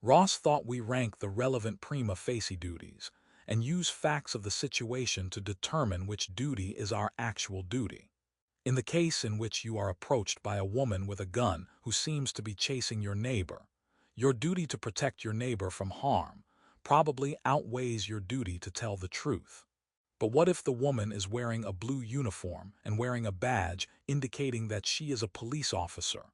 Ross thought we rank the relevant prima facie duties and use facts of the situation to determine which duty is our actual duty. In the case in which you are approached by a woman with a gun who seems to be chasing your duty to protect your neighbor from harm probably outweighs your duty to tell the truth. But what if the woman is wearing a blue uniform and wearing a badge indicating that she is a police officer?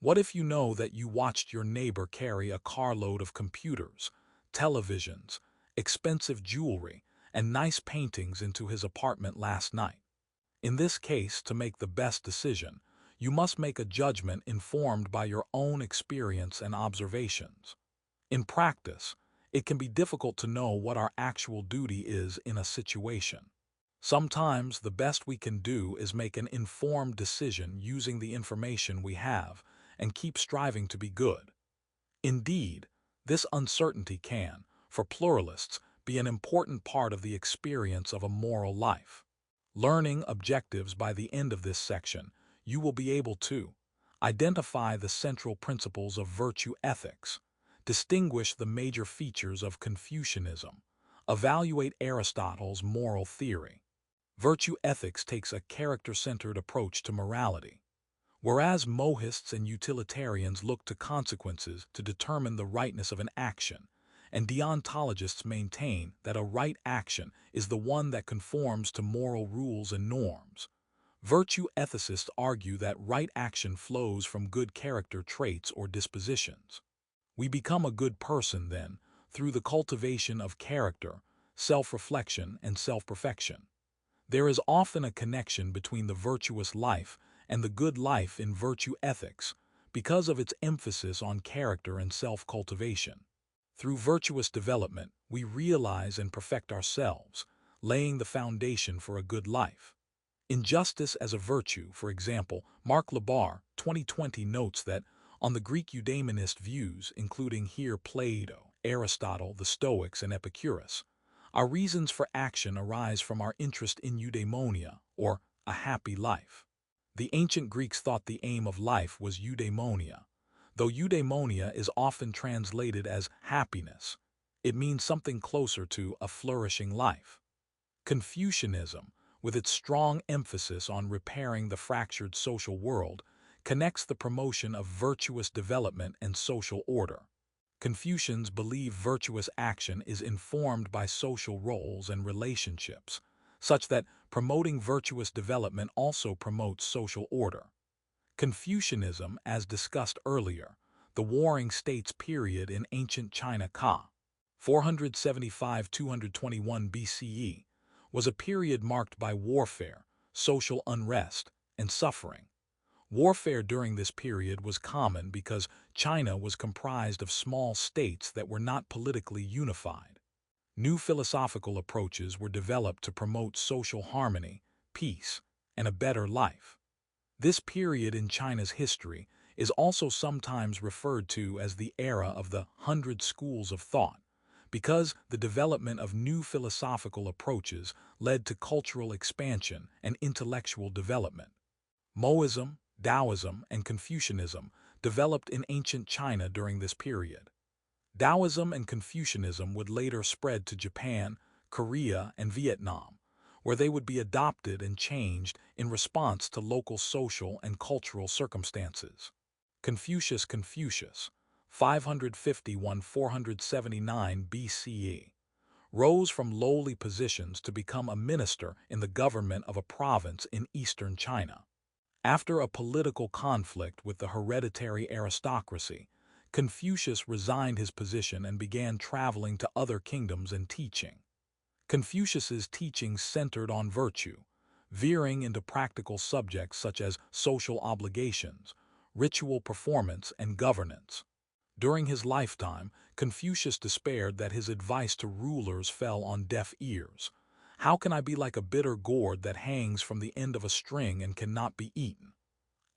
What if you know that you watched your neighbor carry a carload of computers, televisions, expensive jewelry, and nice paintings into his apartment last night? In this case, to make the best decision, you must make a judgment informed by your own experience and observations. In practice, it can be difficult to know what our actual duty is in a situation. Sometimes the best we can do is make an informed decision using the information we have and keep striving to be good. Indeed, this uncertainty can, for pluralists, be an important part of the experience of a moral life. Learning objectives. By the end of this section, you will be able to identify the central principles of virtue ethics, distinguish the major features of Confucianism, evaluate Aristotle's moral theory. Virtue ethics takes a character-centered approach to morality. Whereas mohists and utilitarians look to consequences to determine the rightness of an action, and deontologists maintain that a right action is the one that conforms to moral rules and norms, Virtue ethicists argue that right action flows from good character traits or dispositions. We become a good person, then, through the cultivation of character, self-reflection, and self-perfection. There is often a connection between the virtuous life and the good life in virtue ethics because of its emphasis on character and self-cultivation. Through virtuous development, we realize and perfect ourselves, laying the foundation for a good life. In Justice as a Virtue, for example, Mark Labar, 2020, notes that on the Greek eudaemonist views, including here Plato, Aristotle, the Stoics, and Epicurus, our reasons for action arise from our interest in eudaimonia, or a happy life. The ancient Greeks thought the aim of life was eudaimonia. Though eudaimonia is often translated as happiness, it means something closer to a flourishing life. Confucianism, with its strong emphasis on repairing the fractured social world, connects the promotion of virtuous development and social order. Confucians believe virtuous action is informed by social roles and relationships, such that promoting virtuous development also promotes social order. Confucianism, as discussed earlier, the Warring States period in ancient China ca. 475–221 BCE, was a period marked by warfare, social unrest, and suffering. Warfare during this period was common because China was comprised of small states that were not politically unified. New philosophical approaches were developed to promote social harmony, peace, and a better life. This period in China's history is also sometimes referred to as the era of the 100 schools of thought, because the development of new philosophical approaches led to cultural expansion and intellectual development. Moism, Taoism, and Confucianism developed in ancient China during this period. Taoism and Confucianism would later spread to Japan, Korea, and Vietnam, where they would be adopted and changed in response to local social and cultural circumstances. Confucius 551–479 BCE, rose from lowly positions to become a minister in the government of a province in eastern China. After a political conflict with the hereditary aristocracy, Confucius resigned his position and began traveling to other kingdoms and teaching. Confucius's teachings centered on virtue, veering into practical subjects such as social obligations, ritual performance, and governance. During his lifetime, Confucius despaired that his advice to rulers fell on deaf ears. How can I be like a bitter gourd that hangs from the end of a string and cannot be eaten?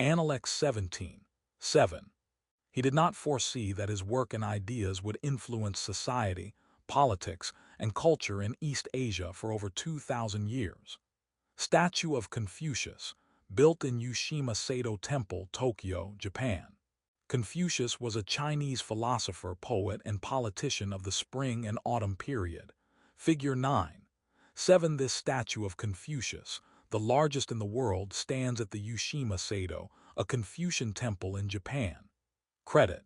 Analects 17:7. He did not foresee that his work and ideas would influence society, politics, and culture in East Asia for over 2,000 years. Statue of Confucius, built in Ushima Seido Temple, Tokyo, Japan. Confucius was a Chinese philosopher, poet, and politician of the spring and autumn period. Figure 9:7. This statue of Confucius, the largest in the world, stands at the Ushima Seido, a Confucian temple in Japan. Credit: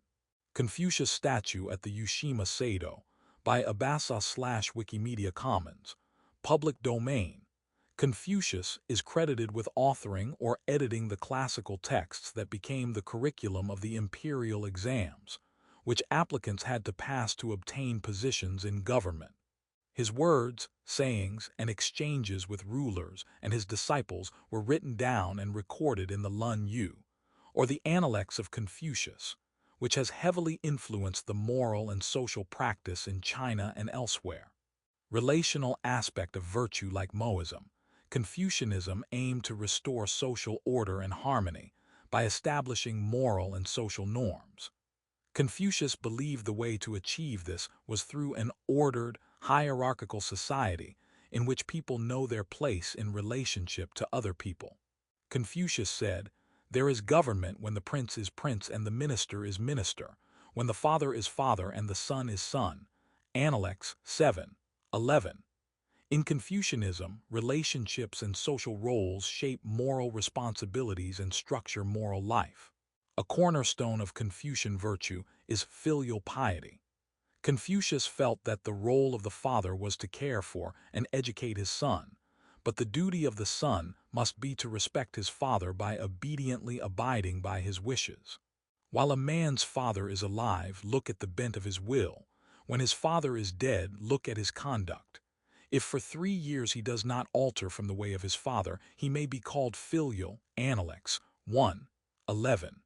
Confucius statue at the Ushima Seido, by Abasa/Wikimedia Commons. Public domain. Confucius is credited with authoring or editing the classical texts that became the curriculum of the imperial exams, which applicants had to pass to obtain positions in government. His words, sayings, and exchanges with rulers and his disciples were written down and recorded in the Lun Yu, or the Analects of Confucius, which has heavily influenced the moral and social practice in China and elsewhere. Relational aspect of virtue. Like Moism, Confucianism aimed to restore social order and harmony by establishing moral and social norms. Confucius believed the way to achieve this was through an ordered, hierarchical society in which people know their place in relationship to other people. Confucius said, "There is government when the prince is prince and the minister is minister, when the father is father and the son is son." Analects 7:11. In Confucianism, relationships and social roles shape moral responsibilities and structure moral life. A cornerstone of Confucian virtue is filial piety. Confucius felt that the role of the father was to care for and educate his son, but the duty of the son must be to respect his father by obediently abiding by his wishes. While a man's father is alive, look at the bent of his will. When his father is dead, look at his conduct. If for 3 years he does not alter from the way of his father, he may be called filial. Analects 1:11.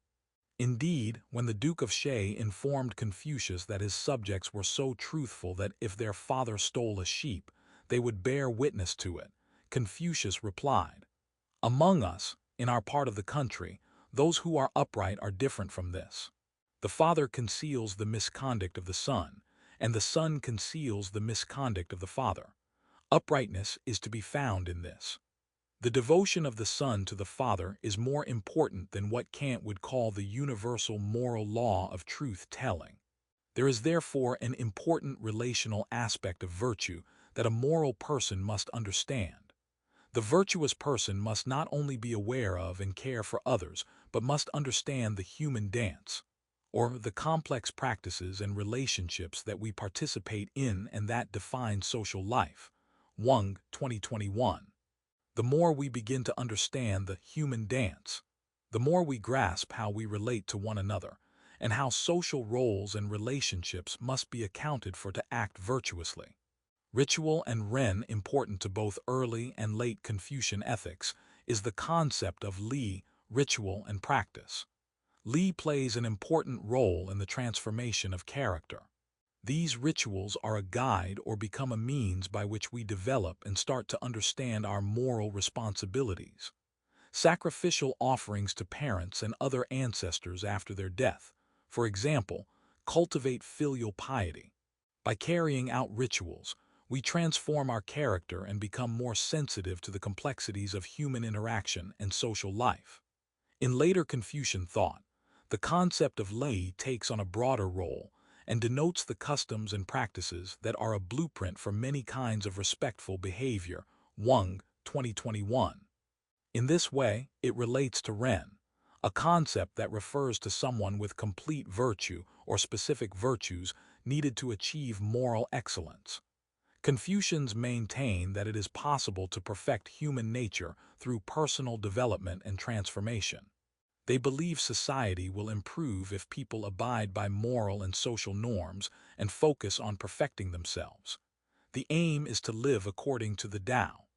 Indeed, when the Duke of Sheh informed Confucius that his subjects were so truthful that if their father stole a sheep, they would bear witness to it, Confucius replied, "Among us, in our part of the country, those who are upright are different from this. The father conceals the misconduct of the son, and the son conceals the misconduct of the father. Uprightness is to be found in this. The devotion of the son to the father is more important than what Kant would call the universal moral law of truth-telling. There is therefore an important relational aspect of virtue that a moral person must understand. The virtuous person must not only be aware of and care for others, but must understand the human dance, or the complex practices and relationships that we participate in and that define social life." Wang, 2021. The more we begin to understand the human dance, the more we grasp how we relate to one another, and how social roles and relationships must be accounted for to act virtuously. Ritual and Ren, important to both early and late Confucian ethics, is the concept of Li, ritual and practice. Li plays an important role in the transformation of character. These rituals are a guide or become a means by which we develop and start to understand our moral responsibilities. Sacrificial offerings to parents and other ancestors after their death, for example, cultivate filial piety. By carrying out rituals, we transform our character and become more sensitive to the complexities of human interaction and social life. In later Confucian thought, the concept of lei takes on a broader role and denotes the customs and practices that are a blueprint for many kinds of respectful behavior. Wang, 2021. In this way, it relates to Ren, a concept that refers to someone with complete virtue or specific virtues needed to achieve moral excellence. Confucians maintain that it is possible to perfect human nature through personal development and transformation. They believe society will improve if people abide by moral and social norms and focus on perfecting themselves. The aim is to live according to the Tao.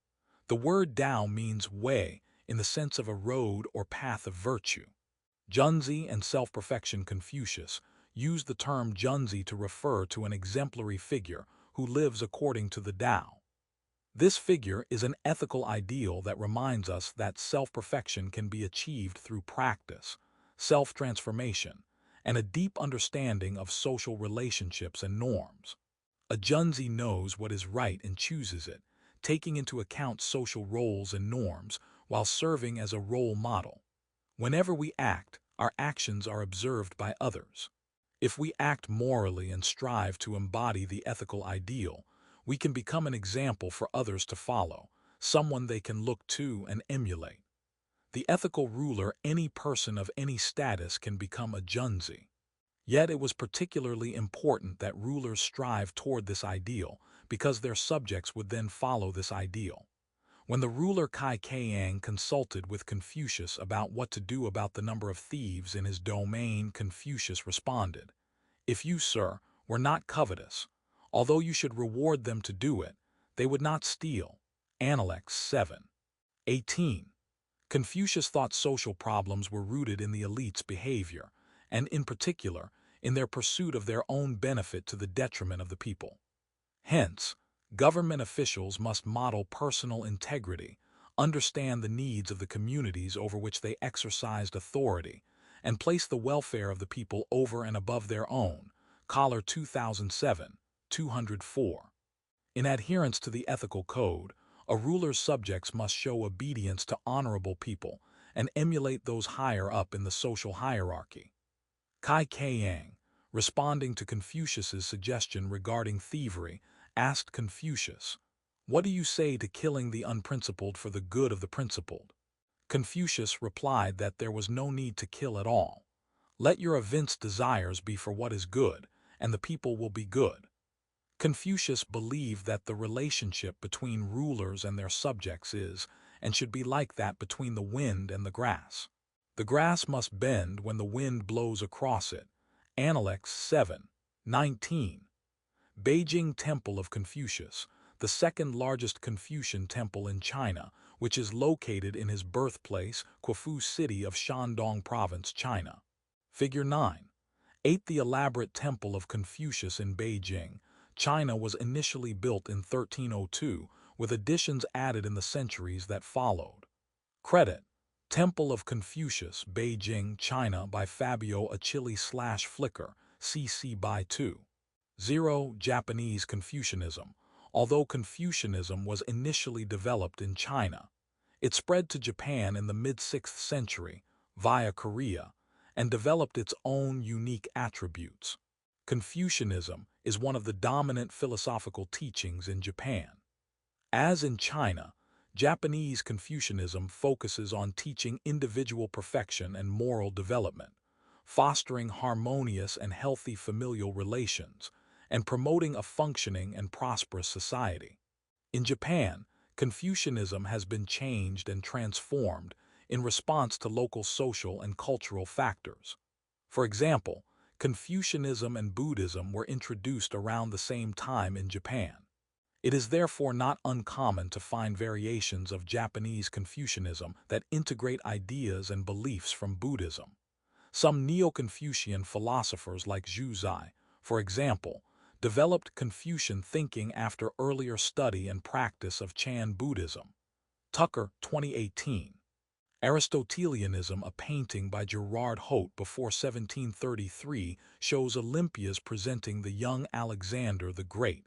The word Tao means way in the sense of a road or path of virtue. Junzi and self-perfection Confucius use the term Junzi to refer to an exemplary figure who lives according to the Tao. This figure is an ethical ideal that reminds us that self-perfection can be achieved through practice, self-transformation, and a deep understanding of social relationships and norms. A Junzi knows what is right and chooses it, taking into account social roles and norms while serving as a role model. Whenever we act, our actions are observed by others. If we act morally and strive to embody the ethical ideal, we can become an example for others to follow, someone they can look to and emulate. The ethical ruler, any person of any status, can become a Junzi. Yet it was particularly important that rulers strive toward this ideal because their subjects would then follow this ideal. When the ruler Kai Kayang consulted with Confucius about what to do about the number of thieves in his domain, Confucius responded, "If you, sir, were not covetous, although you should reward them to do it, they would not steal." Analects 7:18. Confucius thought social problems were rooted in the elite's behavior, and in particular, in their pursuit of their own benefit to the detriment of the people. Hence, government officials must model personal integrity, understand the needs of the communities over which they exercised authority, and place the welfare of the people over and above their own. Collar 2007, 204. In adherence to the ethical code, a ruler's subjects must show obedience to honorable people and emulate those higher up in the social hierarchy. Kai Kayang, responding to Confucius's suggestion regarding thievery, asked Confucius, "What do you say to killing the unprincipled for the good of the principled?" Confucius replied that there was no need to kill at all. Let your evinced desires be for what is good, and the people will be good. Confucius believed that the relationship between rulers and their subjects is and should be like that between the wind and the grass. The grass must bend when the wind blows across it. Analects 7:19. Beijing Temple of Confucius, the second largest Confucian temple in China, which is located in his birthplace, Quafu City of Shandong Province, China. Figure 9. 8. The elaborate Temple of Confucius in Beijing, China was initially built in 1302, with additions added in the centuries that followed. Credit: Temple of Confucius, Beijing, China by Fabio Achilli/Flickr, CC by 2. 0. Japanese Confucianism. Although Confucianism was initially developed in China, it spread to Japan in the mid-6th century via Korea and developed its own unique attributes. Confucianism is one of the dominant philosophical teachings in Japan. As in China, Japanese Confucianism focuses on teaching individual perfection and moral development, fostering harmonious and healthy familial relations, and promoting a functioning and prosperous society. In Japan, Confucianism has been changed and transformed in response to local social and cultural factors. For example, Confucianism and Buddhism were introduced around the same time in Japan. It is therefore not uncommon to find variations of Japanese Confucianism that integrate ideas and beliefs from Buddhism. Some Neo-Confucian philosophers like Zhu Zai, for example, developed Confucian thinking after earlier study and practice of Chan Buddhism. Tucker, 2018. Aristotelianism, a painting by Gerard Haute before 1733, shows Olympias presenting the young Alexander the Great,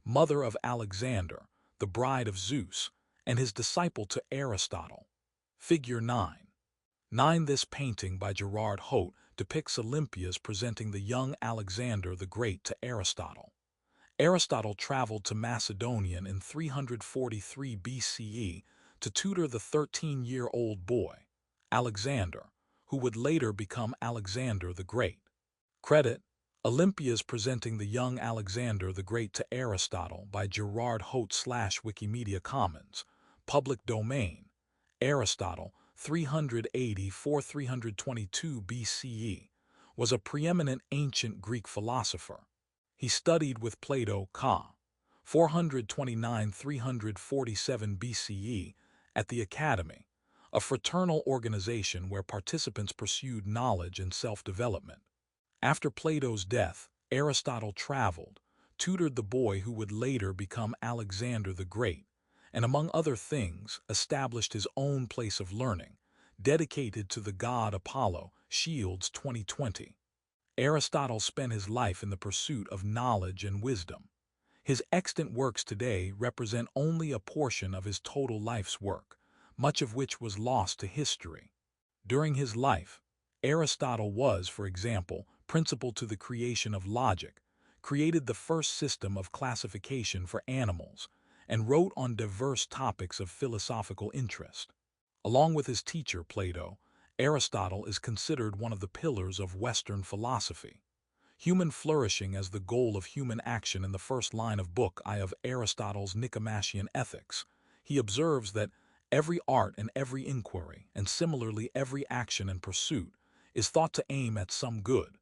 mother of Alexander, the bride of Zeus, and his disciple to Aristotle. Figure 9. 9. This painting by Gerard Haute depicts Olympias presenting the young Alexander the Great to Aristotle. Aristotle traveled to Macedonia in 343 BCE to tutor the 13-year-old boy, Alexander, who would later become Alexander the Great. Credit: Olympias presenting the young Alexander the Great to Aristotle by Gerard Haute/Wikimedia Commons. Public domain. Aristotle, 384–322 BCE, was a preeminent ancient Greek philosopher. He studied with Plato ca. 429–347 BCE at the Academy, a fraternal organization where participants pursued knowledge and self-development. After Plato's death, Aristotle traveled, tutored the boy who would later become Alexander the Great, and among other things, established his own place of learning, dedicated to the god Apollo. Shields, 2020. Aristotle spent his life in the pursuit of knowledge and wisdom. His extant works today represent only a portion of his total life's work, much of which was lost to history. During his life, Aristotle was, for example, principal to the creation of logic, created the first system of classification for animals, and wrote on diverse topics of philosophical interest. Along with his teacher Plato, Aristotle is considered one of the pillars of Western philosophy. Human flourishing as the goal of human action in the first line of Book I of Aristotle's Nicomachean Ethics. He observes that every art and every inquiry, and similarly every action and pursuit, is thought to aim at some good.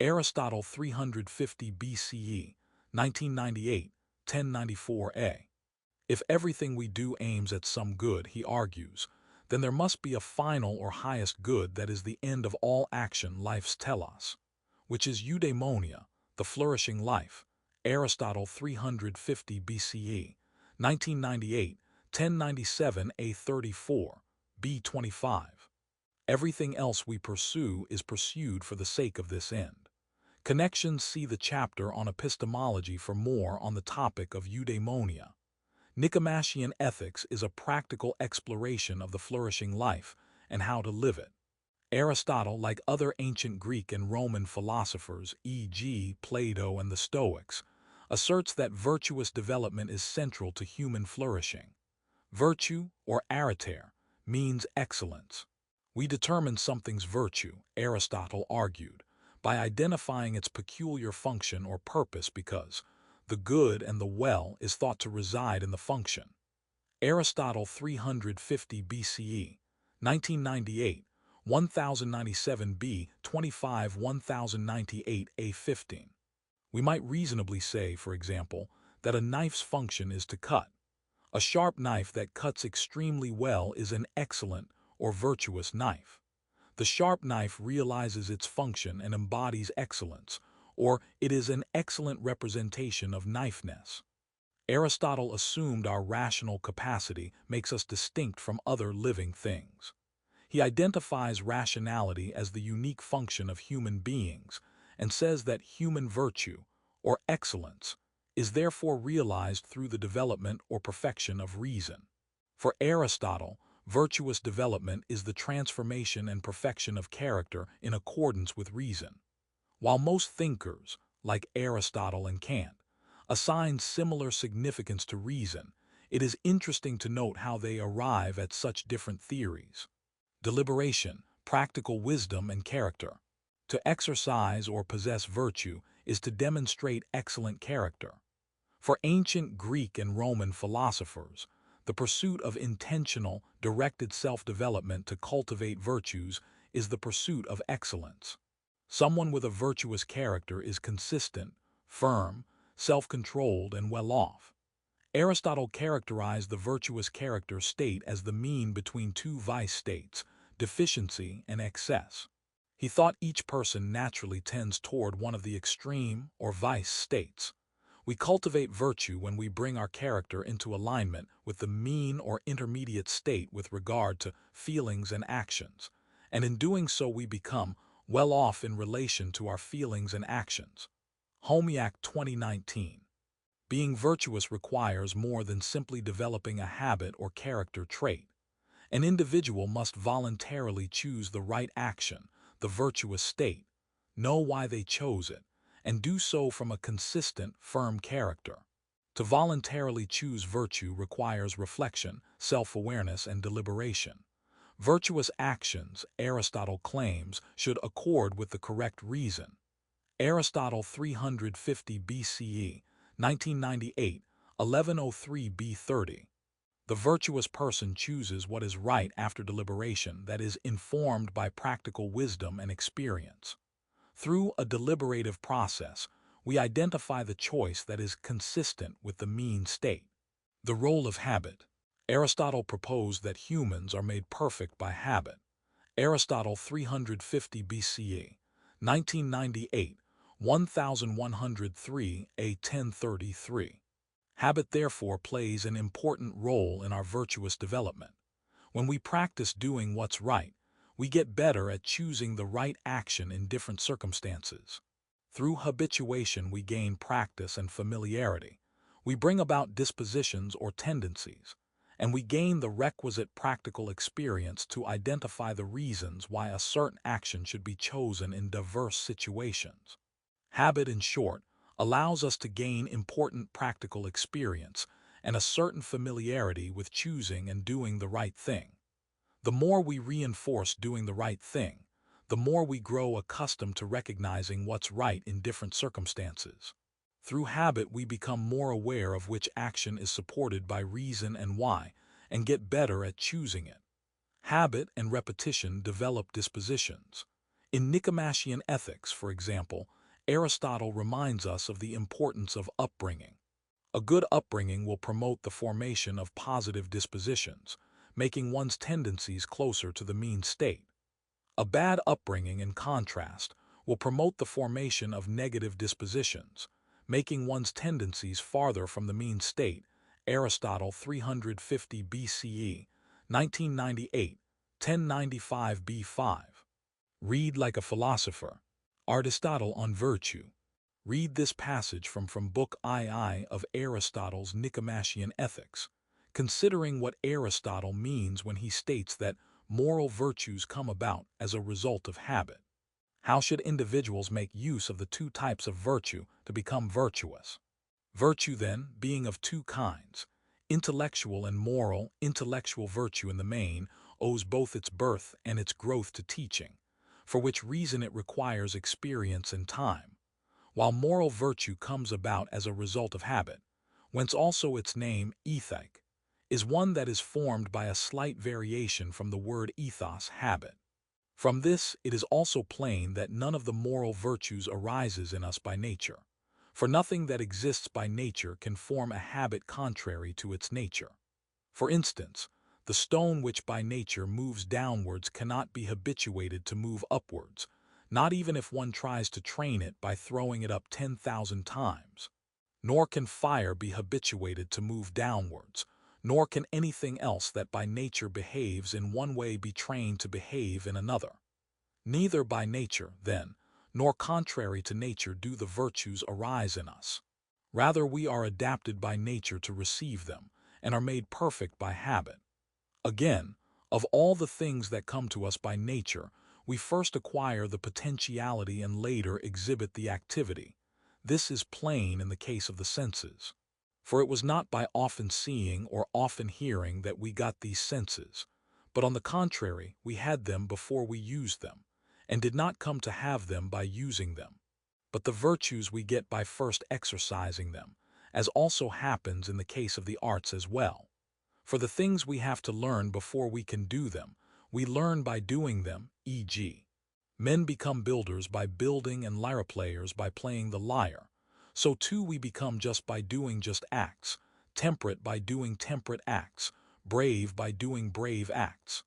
Aristotle, 350 BCE, 1998, 1094a. If everything we do aims at some good, he argues, then there must be a final or highest good that is the end of all action. Life's telos, which is eudaimonia, the flourishing life. Aristotle, 350 BCE, 1998, 1097a34, b25. Everything else we pursue is pursued for the sake of this end. Connections: see the chapter on epistemology for more on the topic of eudaimonia. Nicomachean Ethics is a practical exploration of the flourishing life and how to live it. Aristotle, like other ancient Greek and Roman philosophers, e.g. Plato and the Stoics, asserts that virtuous development is central to human flourishing. Virtue, or arete, means excellence. We determine something's virtue, Aristotle argued, by identifying its peculiar function or purpose because The good and the well is thought to reside in the function. Aristotle 350 BCE, 1998, 1097 B, 25 1098 A 15. We might reasonably say, for example, that a knife's function is to cut. A sharp knife that cuts extremely well is an excellent or virtuous knife. The sharp knife realizes its function and embodies excellence, or it is an excellent representation of knifeness. Aristotle assumed our rational capacity makes us distinct from other living things. He identifies rationality as the unique function of human beings and says that human virtue, or excellence, is therefore realized through the development or perfection of reason. For Aristotle, virtuous development is the transformation and perfection of character in accordance with reason. While most thinkers, like Aristotle and Kant, assign similar significance to reason, it is interesting to note how they arrive at such different theories. Deliberation, practical wisdom, and character. To exercise or possess virtue is to demonstrate excellent character. For ancient Greek and Roman philosophers, the pursuit of intentional, directed self-development to cultivate virtues is the pursuit of excellence. Someone with a virtuous character is consistent, firm, self-controlled, and well-off. Aristotle characterized the virtuous character state as the mean between two vice states, deficiency and excess. He thought each person naturally tends toward one of the extreme or vice states. We cultivate virtue when we bring our character into alignment with the mean or intermediate state with regard to feelings and actions, and in doing so we become well off in relation to our feelings and actions. Homiak 2019. Being virtuous requires more than simply developing a habit or character trait. An individual must voluntarily choose the right action, the virtuous state, know why they chose it, and do so from a consistent, firm character. To voluntarily choose virtue requires reflection, self-awareness, and deliberation. Virtuous actions, Aristotle claims, should accord with the correct reason. Aristotle 350 BCE, 1998, 1103 B30. The virtuous person chooses what is right after deliberation that is informed by practical wisdom and experience. Through a deliberative process, we identify the choice that is consistent with the mean state. The role of habit. Aristotle proposed that humans are made perfect by habit. Aristotle 350 BCE, 1998, 1103 A 1033. Habit therefore plays an important role in our virtuous development. When we practice doing what's right, we get better at choosing the right action in different circumstances. Through habituation we gain practice and familiarity. We bring about dispositions or tendencies, and we gain the requisite practical experience to identify the reasons why a certain action should be chosen in diverse situations. Habit, in short, allows us to gain important practical experience and a certain familiarity with choosing and doing the right thing. The more we reinforce doing the right thing, the more we grow accustomed to recognizing what's right in different circumstances. Through habit, we become more aware of which action is supported by reason and why, and get better at choosing it. Habit and repetition develop dispositions. In Nicomachean Ethics, for example, Aristotle reminds us of the importance of upbringing. A good upbringing will promote the formation of positive dispositions, making one's tendencies closer to the mean state. A bad upbringing, in contrast, will promote the formation of negative dispositions, making one's tendencies farther from the mean state. Aristotle 350 BCE, 1998, 1095 B5. Read like a philosopher. Aristotle on virtue. Read this passage from Book II of Aristotle's Nicomachean Ethics, considering what Aristotle means when he states that moral virtues come about as a result of habit. How should individuals make use of the two types of virtue to become virtuous? Virtue, then, being of two kinds, intellectual and moral. Intellectual virtue in the main owes both its birth and its growth to teaching, for which reason it requires experience and time. while moral virtue comes about as a result of habit, whence also its name, ethic, is one that is formed by a slight variation from the word ethos, habit. From this it is also plain that none of the moral virtues arises in us by nature, for nothing that exists by nature can form a habit contrary to its nature. For instance, the stone which by nature moves downwards cannot be habituated to move upwards, not even if one tries to train it by throwing it up 10,000 times. Nor can fire be habituated to move downwards, nor can anything else that by nature behaves in one way be trained to behave in another. Neither by nature, then, nor contrary to nature do the virtues arise in us. Rather, we are adapted by nature to receive them, and are made perfect by habit. Again, of all the things that come to us by nature, we first acquire the potentiality and later exhibit the activity. This is plain in the case of the senses. For it was not by often seeing or often hearing that we got these senses, but on the contrary, we had them before we used them, and did not come to have them by using them. But the virtues we get by first exercising them, as also happens in the case of the arts as well. For the things we have to learn before we can do them, we learn by doing them, e.g. men become builders by building and lyre players by playing the lyre. So too we become just by doing just acts, temperate by doing temperate acts, brave by doing brave acts.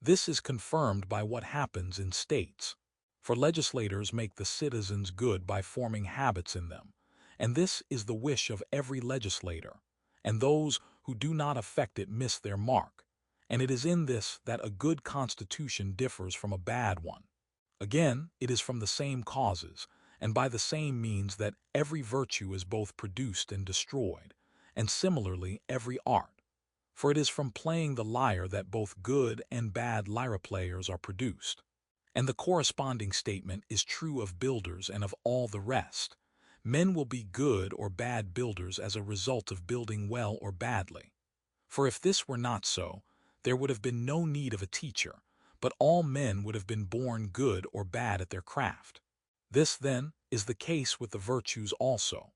This is confirmed by what happens in states. For legislators make the citizens good by forming habits in them, and this is the wish of every legislator, and those who do not affect it miss their mark, and it is in this that a good constitution differs from a bad one. Again, it is from the same causes, and by the same means that every virtue is both produced and destroyed, and similarly every art. For it is from playing the lyre that both good and bad lyre players are produced. And the corresponding statement is true of builders and of all the rest. Men will be good or bad builders as a result of building well or badly. For if this were not so, there would have been no need of a teacher, but all men would have been born good or bad at their craft. This, then, is the case with the virtues also.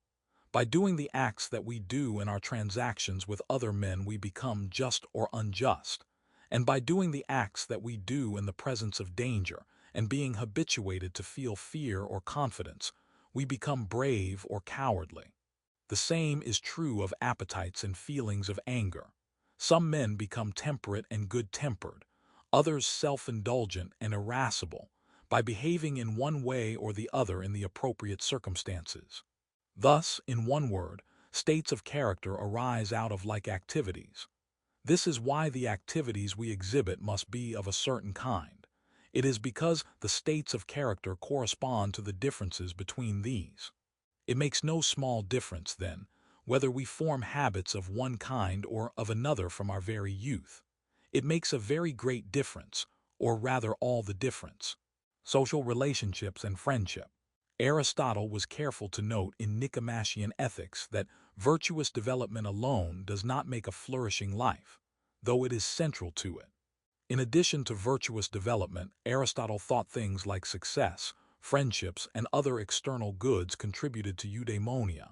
By doing the acts that we do in our transactions with other men we become just or unjust, and by doing the acts that we do in the presence of danger, and being habituated to feel fear or confidence, we become brave or cowardly. The same is true of appetites and feelings of anger. Some men become temperate and good-tempered, others self-indulgent and irascible, by behaving in one way or the other in the appropriate circumstances. Thus, in one word, states of character arise out of like activities. This is why the activities we exhibit must be of a certain kind. It is because the states of character correspond to the differences between these. It makes no small difference, then, whether we form habits of one kind or of another from our very youth. It makes a very great difference, or rather all the difference. Social relationships and friendship. Aristotle was careful to note in Nicomachean Ethics that virtuous development alone does not make a flourishing life, though it is central to it. In addition to virtuous development, Aristotle thought things like success, friendships, and other external goods contributed to eudaimonia.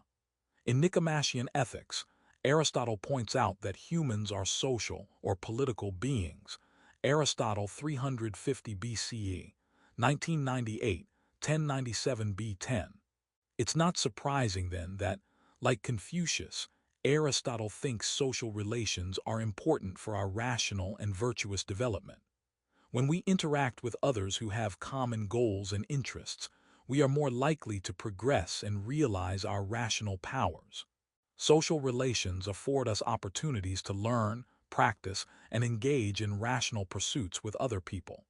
In Nicomachean Ethics, Aristotle points out that humans are social or political beings. Aristotle 350 BCE, 1998, 1097 B10. It's not surprising, then, that, like Confucius, Aristotle thinks social relations are important for our rational and virtuous development. When we interact with others who have common goals and interests, we are more likely to progress and realize our rational powers. Social relations afford us opportunities to learn, practice, and engage in rational pursuits with other people.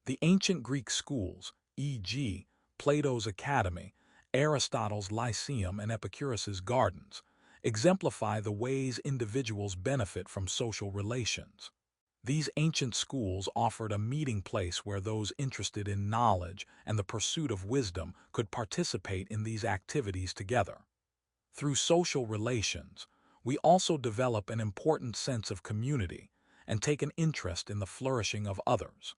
The ancient Greek schools, e.g., Plato's Academy, Aristotle's Lyceum, and Epicurus's Gardens, exemplify the ways individuals benefit from social relations. These ancient schools offered a meeting place where those interested in knowledge and the pursuit of wisdom could participate in these activities together. Through social relations, we also develop an important sense of community and take an interest in the flourishing of others.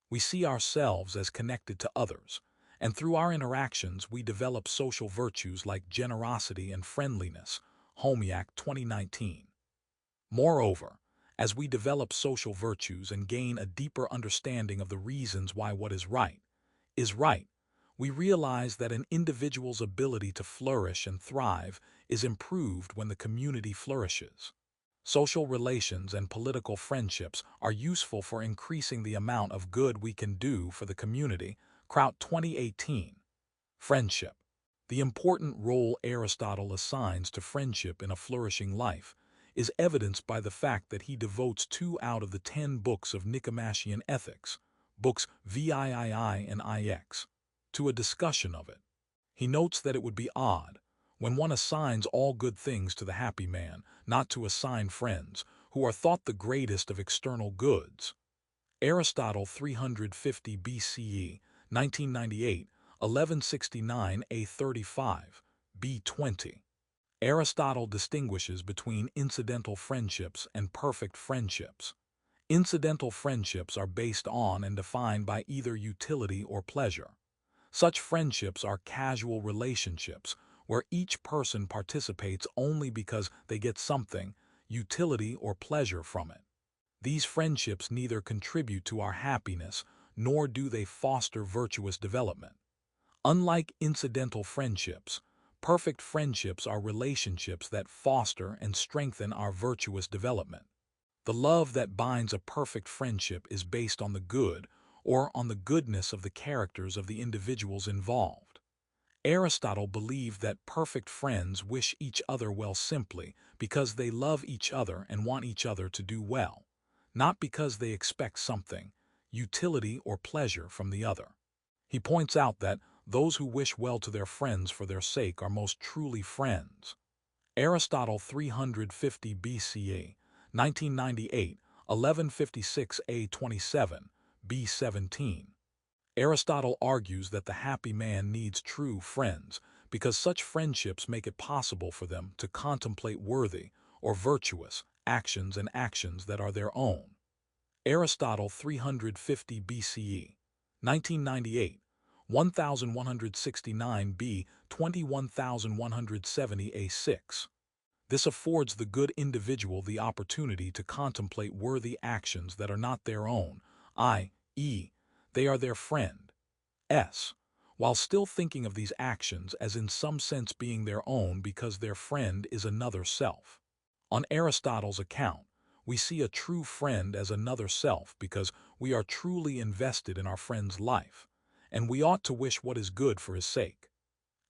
We see ourselves as connected to others, And through our interactions, we develop social virtues like generosity and friendliness. Homiak 2019. Moreover, as we develop social virtues and gain a deeper understanding of the reasons why what is right, we realize that an individual's ability to flourish and thrive is improved when the community flourishes. Social relations and political friendships are useful for increasing the amount of good we can do for the community. Kraut 2018. Friendship. The important role Aristotle assigns to friendship in a flourishing life is evidenced by the fact that he devotes 2 out of the 10 books of Nicomachean Ethics, books VIII and IX, to a discussion of it. He notes that it would be odd, when one assigns all good things to the happy man, not to assign friends, who are thought the greatest of external goods. Aristotle 350 BCE, 1998, 1169 A35, B20. Aristotle distinguishes between incidental friendships and perfect friendships. Incidental friendships are based on and defined by either utility or pleasure. Such friendships are casual relationships where each person participates only because they get something, utility or pleasure from it. These friendships neither contribute to our happiness nor do they foster virtuous development. Unlike incidental friendships, perfect friendships are relationships that foster and strengthen our virtuous development. The love that binds a perfect friendship is based on the good or on the goodness of the characters of the individuals involved. Aristotle believed that perfect friends wish each other well simply because they love each other and want each other to do well, not because they expect something, utility or pleasure from the other. He points out that those who wish well to their friends for their sake are most truly friends. Aristotle 350 BCE, 1998, 1156 A27, B17. Aristotle argues that the happy man needs true friends because such friendships make it possible for them to contemplate worthy or virtuous actions and actions that are their own. Aristotle 350 BCE, 1998, 1169 B, 21170 A6. This affords the good individual the opportunity to contemplate worthy actions that are not their own, i.e., they are their friend, S, while still thinking of these actions as in some sense being their own because their friend is another self. On Aristotle's account, we see a true friend as another self because we are truly invested in our friend's life, and we ought to wish what is good for his sake.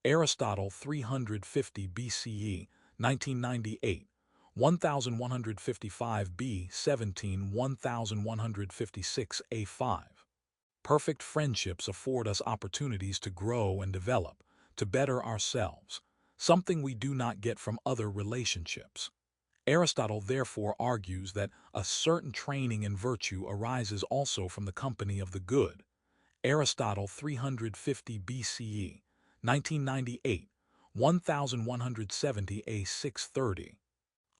Aristotle 350 BCE, 1998, 1155 B 17 1156 A5. Perfect friendships afford us opportunities to grow and develop, to better ourselves, something we do not get from other relationships. Aristotle therefore argues that a certain training in virtue arises also from the company of the good. Aristotle 350 BCE, 1998, 1170 A 630.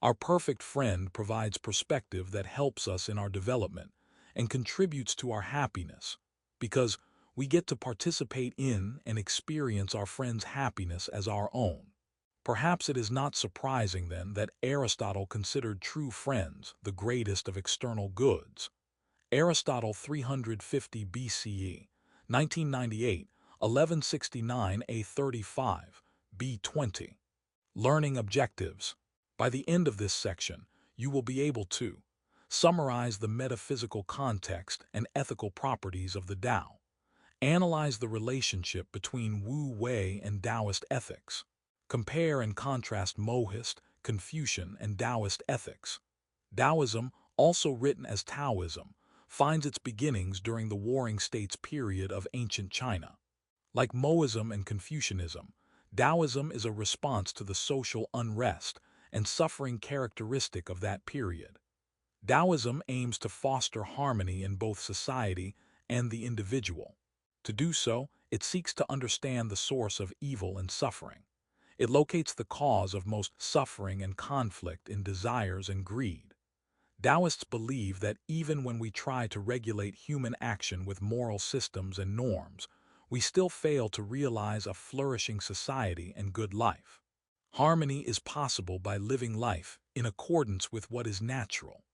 Our perfect friend provides perspective that helps us in our development and contributes to our happiness, because we get to participate in and experience our friend's happiness as our own. Perhaps it is not surprising, then, that Aristotle considered true friends the greatest of external goods. Aristotle 350 BCE, 1998, 1169 A35, B20. Learning objectives. By the end of this section, you will be able to summarize the metaphysical context and ethical properties of the Tao, analyze the relationship between Wu Wei and Taoist ethics, compare and contrast Mohist, Confucian, and Taoist ethics. Taoism, also written as Taoism, finds its beginnings during the Warring States period of ancient China. Like Mohism and Confucianism, Taoism is a response to the social unrest and suffering characteristic of that period. Taoism aims to foster harmony in both society and the individual. To do so, it seeks to understand the source of evil and suffering. It locates the cause of most suffering and conflict in desires and greed. Taoists believe that even when we try to regulate human action with moral systems and norms, we still fail to realize a flourishing society and good life. Harmony is possible by living life in accordance with what is natural.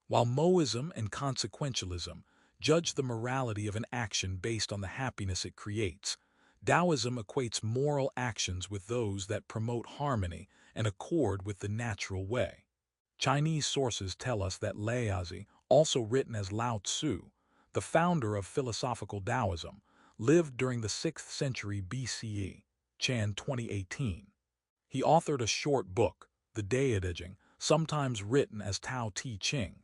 While Moism and consequentialism judge the morality of an action based on the happiness it creates, Taoism equates moral actions with those that promote harmony and accord with the natural way. Chinese sources tell us that Laozi, also written as Lao Tzu, the founder of philosophical Taoism, lived during the 6th century BCE, Chan 2018. He authored a short book, The Deitijing, sometimes written as Tao Te Ching.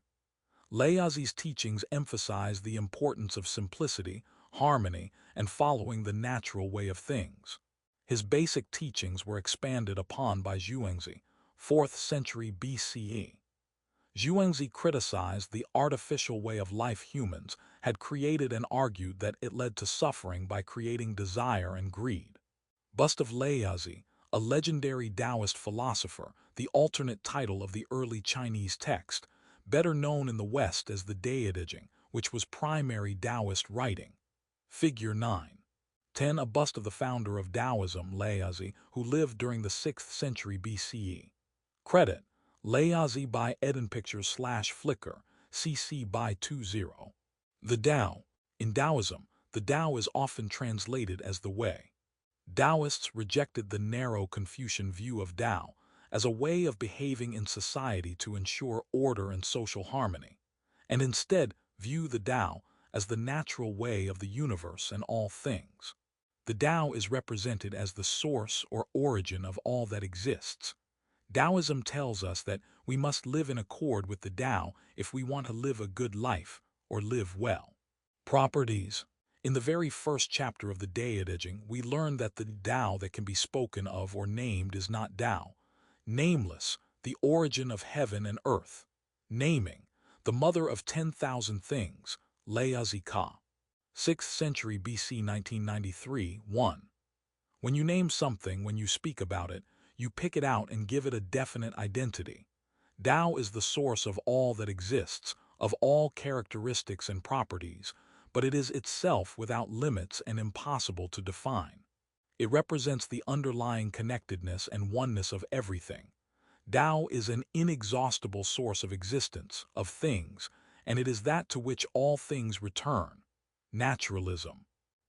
Laozi's teachings emphasize the importance of simplicity, harmony, and following the natural way of things. His basic teachings were expanded upon by Zhuangzi, 4th century BCE. Zhuangzi criticized the artificial way of life humans had created and argued that it led to suffering by creating desire and greed. Bust of Laozi, a legendary Taoist philosopher, the alternate title of the early Chinese text, better known in the West as the Deitijing, which was primary Taoist writing. Figure 9. 10. A bust of the founder of Taoism, Laozi, who lived during the 6th century BCE. Credit: Laozi by Eden Pictures /Flickr, CC by 20. The Tao. In Taoism, the Tao is often translated as the way. Taoists rejected the narrow Confucian view of Tao as a way of behaving in society to ensure order and social harmony, and instead view the Tao as the natural way of the universe and all things. The Tao is represented as the source or origin of all that exists. Taoism tells us that we must live in accord with the Tao if we want to live a good life or live well. Properties. In the very first chapter of the Deitijing, we learn that the Tao that can be spoken of or named is not Tao. Nameless, the origin of heaven and earth. Naming, the mother of 10,000 things, Laozi Ka. 6th century BC 1993, 1. When you name something, when you speak about it, you pick it out and give it a definite identity. Tao is the source of all that exists, of all characteristics and properties, but it is itself without limits and impossible to define. It represents the underlying connectedness and oneness of everything. Tao is an inexhaustible source of existence, of things, and it is that to which all things return. Naturalism.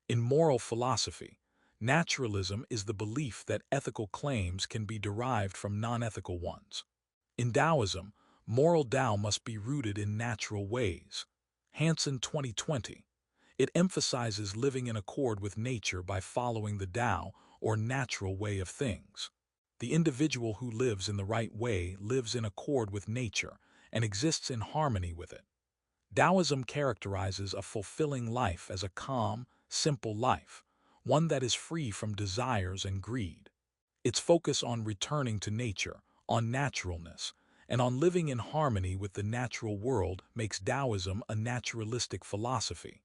In moral philosophy, naturalism is the belief that ethical claims can be derived from non-ethical ones. In Taoism, moral Tao must be rooted in natural ways. Hansen 2020. It emphasizes living in accord with nature by following the Tao, or natural way of things. The individual who lives in the right way lives in accord with nature and exists in harmony with it. Taoism characterizes a fulfilling life as a calm, simple life, one that is free from desires and greed. Its focus on returning to nature, on naturalness, and on living in harmony with the natural world makes Taoism a naturalistic philosophy.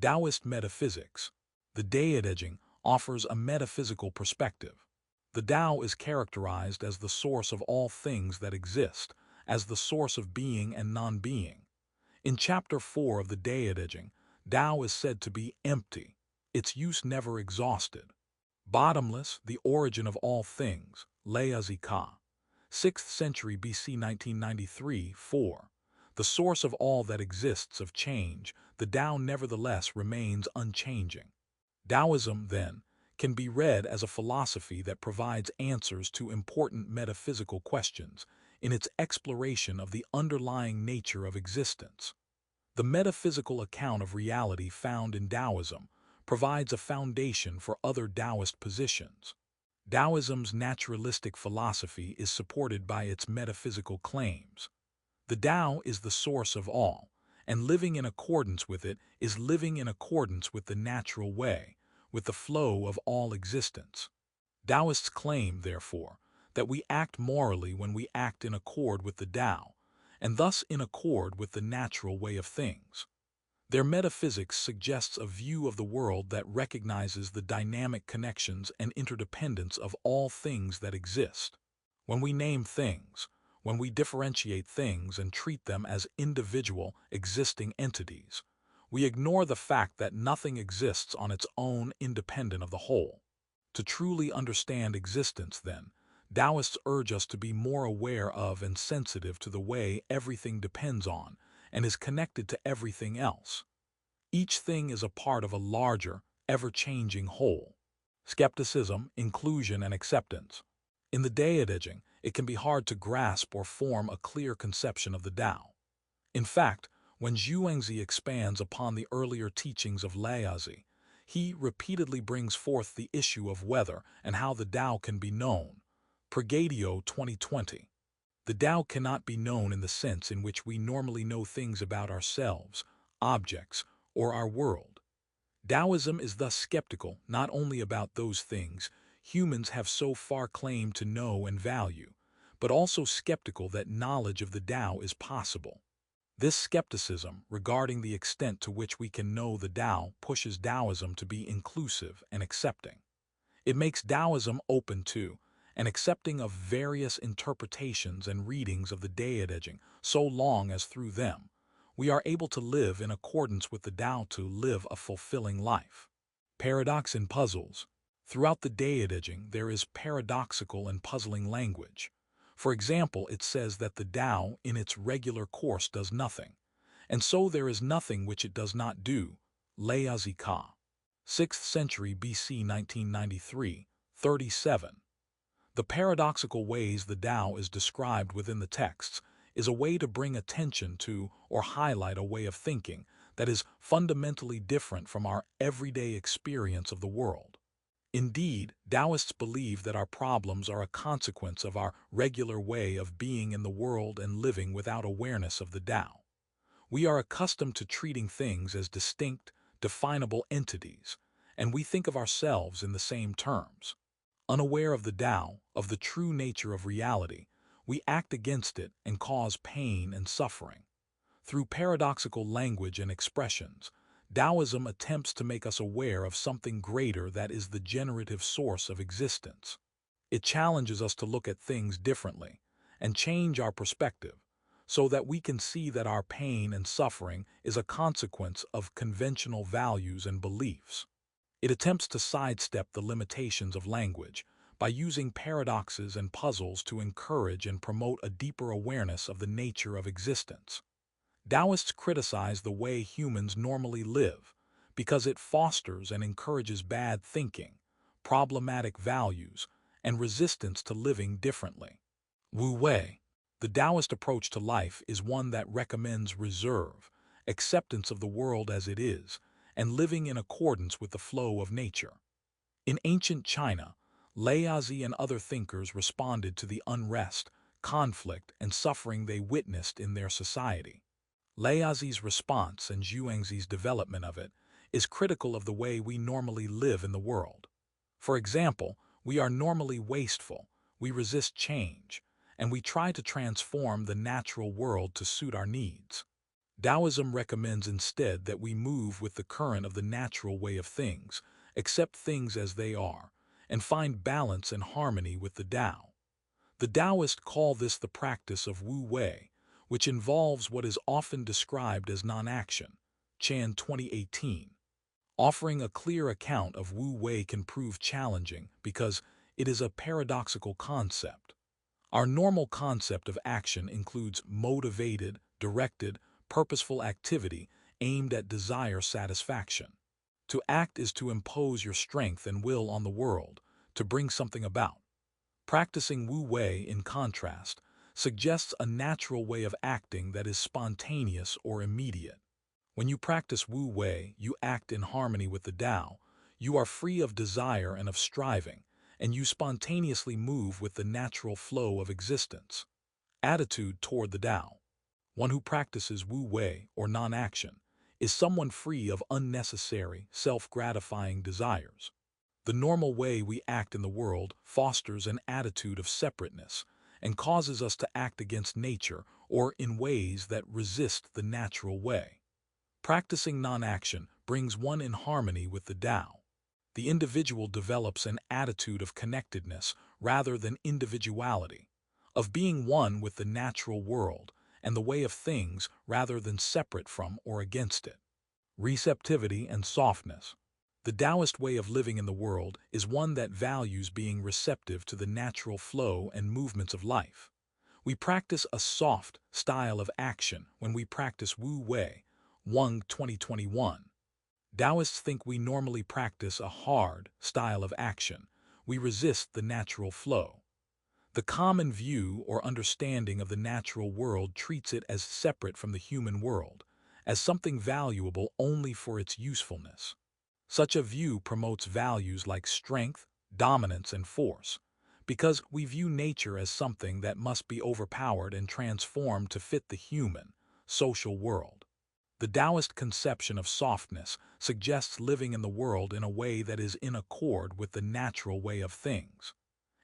Taoist metaphysics. The Deitijing offers a metaphysical perspective. The Tao is characterized as the source of all things that exist, as the source of being and non-being. In Chapter 4 of the Deitijing, Tao is said to be empty, its use never exhausted. Bottomless, the origin of all things, Laozi Ka. 6th century BC 1993, 4. The source of all that exists of change, the Tao nevertheless remains unchanging. Taoism, then, can be read as a philosophy that provides answers to important metaphysical questions in its exploration of the underlying nature of existence. The metaphysical account of reality found in Taoism provides a foundation for other Taoist positions. Taoism's naturalistic philosophy is supported by its metaphysical claims. The Tao is the source of all, and living in accordance with it is living in accordance with the natural way, with the flow of all existence. Taoists claim, therefore, that we act morally when we act in accord with the Tao, and thus in accord with the natural way of things. Their metaphysics suggests a view of the world that recognizes the dynamic connections and interdependence of all things that exist. When we name things, when we differentiate things and treat them as individual, existing entities, We ignore the fact that nothing exists on its own independent of the whole. To truly understand existence, then, Taoists urge us to be more aware of and sensitive to the way everything depends on and is connected to everything else. Each thing is a part of a larger, ever-changing whole. Skepticism, inclusion, and acceptance. In the Deitijing, it can be hard to grasp or form a clear conception of the Tao. In fact, when Zhuangzi expands upon the earlier teachings of Laozi, he repeatedly brings forth the issue of whether and how the Tao can be known. Pregadio 2020. The Tao cannot be known in the sense in which we normally know things about ourselves, objects, or our world. Taoism is thus skeptical not only about those things humans have so far claimed to know and value, but also skeptical that knowledge of the Tao is possible. This skepticism regarding the extent to which we can know the Tao pushes Taoism to be inclusive and accepting. It makes Taoism open to and accepting of various interpretations and readings of the Deitijing so long as through them we are able to live in accordance with the Tao to live a fulfilling life. Paradox and puzzles. Throughout the Deitijing there is paradoxical and puzzling language. For example, it says that the Tao in its regular course does nothing, and so there is nothing which it does not do. Laozi Ka. 6th century BC 1993, 37. The paradoxical ways the Tao is described within the texts is a way to bring attention to or highlight a way of thinking that is fundamentally different from our everyday experience of the world. Indeed, Taoists believe that our problems are a consequence of our regular way of being in the world and living without awareness of the Tao. We are accustomed to treating things as distinct, definable entities, and we think of ourselves in the same terms. Unaware of the Tao, of the true nature of reality, we act against it and cause pain and suffering. Through paradoxical language and expressions, Taoism attempts to make us aware of something greater that is the generative source of existence. It challenges us to look at things differently and change our perspective so that we can see that our pain and suffering is a consequence of conventional values and beliefs. It attempts to sidestep the limitations of language by using paradoxes and puzzles to encourage and promote a deeper awareness of the nature of existence. Taoists criticize the way humans normally live because it fosters and encourages bad thinking, problematic values, and resistance to living differently. Wu Wei. The Taoist approach to life is one that recommends reserve, acceptance of the world as it is, and living in accordance with the flow of nature. In ancient China, Laozi and other thinkers responded to the unrest, conflict, and suffering they witnessed in their society. Laozi's response and Zhuangzi's development of it is critical of the way we normally live in the world. For example, we are normally wasteful, we resist change, and we try to transform the natural world to suit our needs. Taoism recommends instead that we move with the current of the natural way of things, accept things as they are, and find balance and harmony with the Tao. The Taoists call this the practice of Wu Wei, which involves what is often described as non-action. Chan 2018. Offering a clear account of Wu Wei can prove challenging because it is a paradoxical concept. Our normal concept of action includes motivated, directed, purposeful activity aimed at desire satisfaction. To act is to impose your strength and will on the world, to bring something about. Practicing Wu Wei, in contrast, suggests a natural way of acting that is spontaneous or immediate. When you practice Wu Wei, you act in harmony with the Tao, you are free of desire and of striving, and you spontaneously move with the natural flow of existence. Attitude toward the Tao. One who practices Wu Wei, or non-action, is someone free of unnecessary, self-gratifying desires. The normal way we act in the world fosters an attitude of separateness and causes us to act against nature or in ways that resist the natural way. Practicing non-action brings one in harmony with the Tao. The individual develops an attitude of connectedness rather than individuality, of being one with the natural world and the way of things rather than separate from or against it. receptivity and softness. The Taoist way of living in the world is one that values being receptive to the natural flow and movements of life. We practice a soft style of action when we practice Wu Wei, Weng 2021. Taoists think we normally practice a hard style of action. We resist the natural flow. The common view or understanding of the natural world treats it as separate from the human world, as something valuable only for its usefulness. Such a view promotes values like strength, dominance, and force, because we view nature as something that must be overpowered and transformed to fit the human, social world. The Taoist conception of softness suggests living in the world in a way that is in accord with the natural way of things.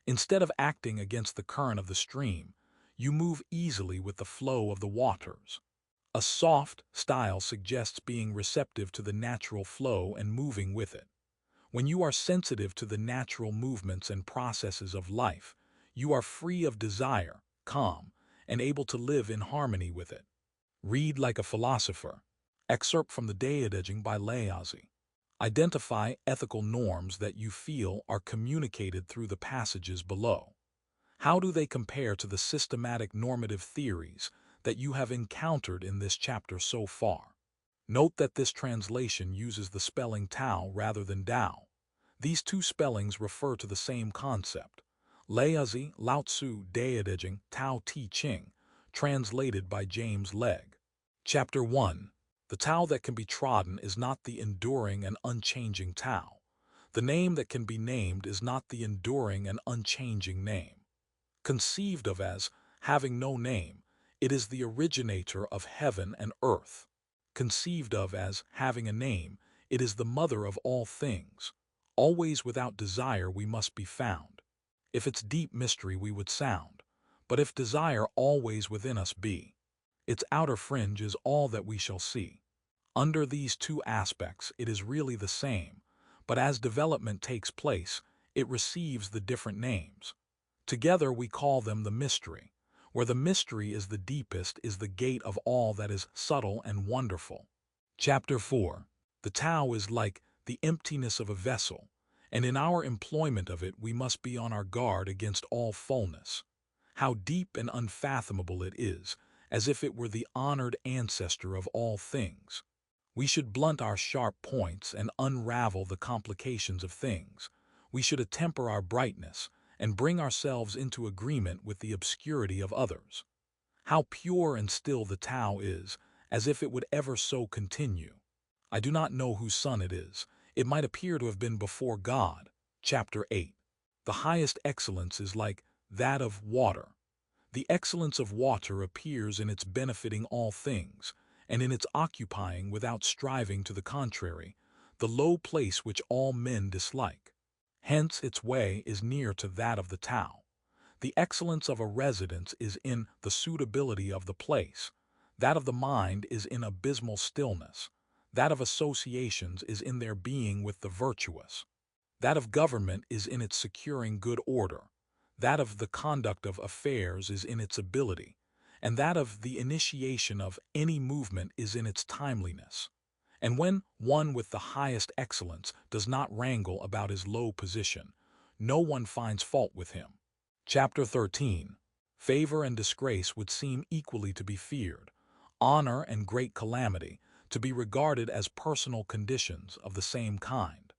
Instead of acting against the current of the stream, you move easily with the flow of the waters. A soft style suggests being receptive to the natural flow and moving with it. When you are sensitive to the natural movements and processes of life, you are free of desire, calm, and able to live in harmony with it. Read like a philosopher. Excerpt from the Dialogue by Laozi. Identify ethical norms that you feel are communicated through the passages below. How do they compare to the systematic normative theories that you have encountered in this chapter so far? Note that this translation uses the spelling Tao rather than Tao. These two spellings refer to the same concept. Laozi, Lao Tzu, Dialogue, Tao Te Ching, translated by James Legge. Chapter 1. The Tao that can be trodden is not the enduring and unchanging Tao. The name that can be named is not the enduring and unchanging name. Conceived of as having no name, it is the originator of heaven and earth. Conceived of as having a name, it is the mother of all things. Always without desire we must be found. If its deep mystery we would sound, but if desire always within us be, its outer fringe is all that we shall see. Under these two aspects it is really the same, but as development takes place, it receives the different names. Together we call them the mystery. Where the mystery is the deepest is the gate of all that is subtle and wonderful. Chapter 4. The Tao is like the emptiness of a vessel, and in our employment of it we must be on our guard against all fullness. How deep and unfathomable it is, as if it were the honored ancestor of all things. We should blunt our sharp points and unravel the complications of things. We should attemper our brightness and bring ourselves into agreement with the obscurity of others. How pure and still the Tao is, as if it would ever so continue. I do not know whose son it is. It might appear to have been before God. Chapter 8. The highest excellence is like that of water. The excellence of water appears in its benefiting all things, and in its occupying without striving to the contrary, the low place which all men dislike. Hence its way is near to that of the Tao. The excellence of a residence is in the suitability of the place. That of the mind is in abysmal stillness. That of associations is in their being with the virtuous. That of government is in its securing good order. That of the conduct of affairs is in its ability, and that of the initiation of any movement is in its timeliness. And when one with the highest excellence does not wrangle about his low position, no one finds fault with him. Chapter 13. Favor and disgrace would seem equally to be feared, honor and great calamity to be regarded as personal conditions of the same kind.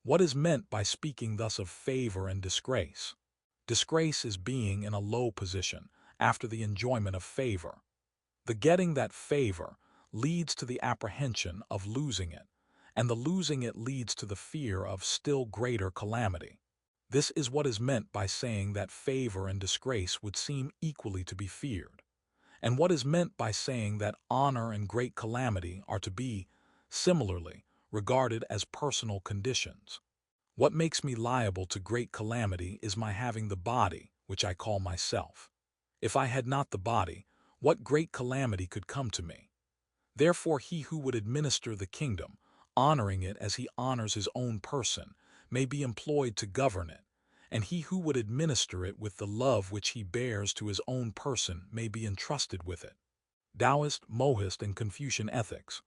What is meant by speaking thus of favor and disgrace? Disgrace is being in a low position after the enjoyment of favor. The getting that favor leads to the apprehension of losing it, and the losing it leads to the fear of still greater calamity. This is what is meant by saying that favor and disgrace would seem equally to be feared, and what is meant by saying that honor and great calamity are to be, similarly, regarded as personal conditions. What makes me liable to great calamity is my having the body, which I call myself. If I had not the body, what great calamity could come to me? Therefore he who would administer the kingdom, honoring it as he honors his own person, may be employed to govern it, and he who would administer it with the love which he bears to his own person may be entrusted with it. Taoist, Mohist, and Confucian ethics.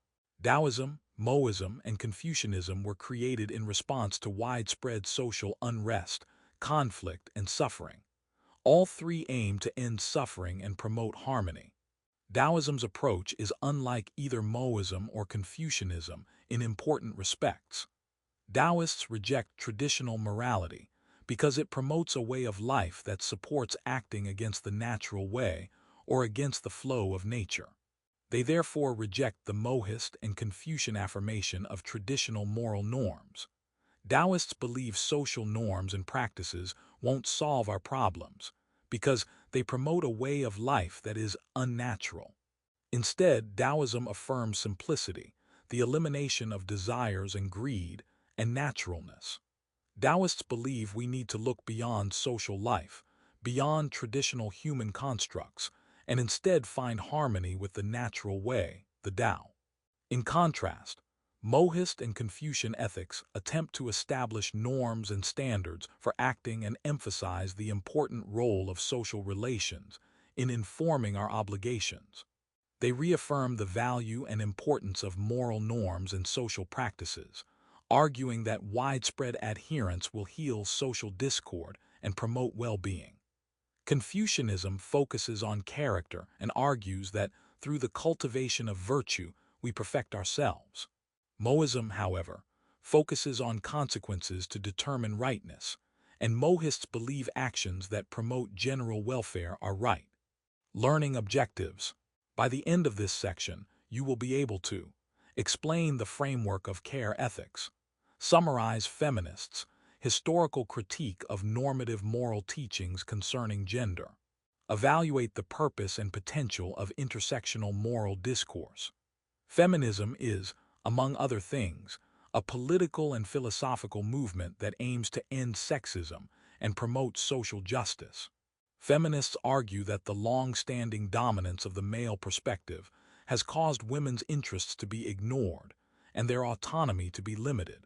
Taoism, Moism, and Confucianism were created in response to widespread social unrest, conflict, and suffering. All three aim to end suffering and promote harmony. Taoism's approach is unlike either Moism or Confucianism in important respects. Taoists reject traditional morality because it promotes a way of life that supports acting against the natural way or against the flow of nature. They therefore reject the Mohist and Confucian affirmation of traditional moral norms. Taoists believe social norms and practices won't solve our problems because they promote a way of life that is unnatural. Instead, Taoism affirms simplicity, the elimination of desires and greed, and naturalness. Taoists believe we need to look beyond social life, beyond traditional human constructs, and instead find harmony with the natural way, the Tao. In contrast, Mohist and Confucian ethics attempt to establish norms and standards for acting and emphasize the important role of social relations in informing our obligations. They reaffirm the value and importance of moral norms and social practices, arguing that widespread adherence will heal social discord and promote well-being. Confucianism focuses on character and argues that through the cultivation of virtue, we perfect ourselves. Moism, however, focuses on consequences to determine rightness, and Mohists believe actions that promote general welfare are right. Learning objectives. By the end of this section, you will be able to explain the framework of care ethics, summarize feminists' historical critique of normative moral teachings concerning gender, evaluate the purpose and potential of intersectional moral discourse. Feminism is, among other things, a political and philosophical movement that aims to end sexism and promote social justice. Feminists argue that the long-standing dominance of the male perspective has caused women's interests to be ignored and their autonomy to be limited.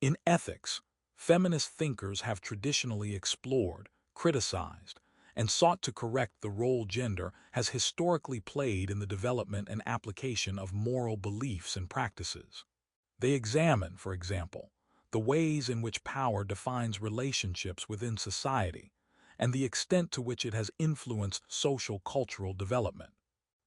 In ethics, feminist thinkers have traditionally explored, criticized, and sought to correct the role gender has historically played in the development and application of moral beliefs and practices. They examine, for example, the ways in which power defines relationships within society and the extent to which it has influenced social-cultural development.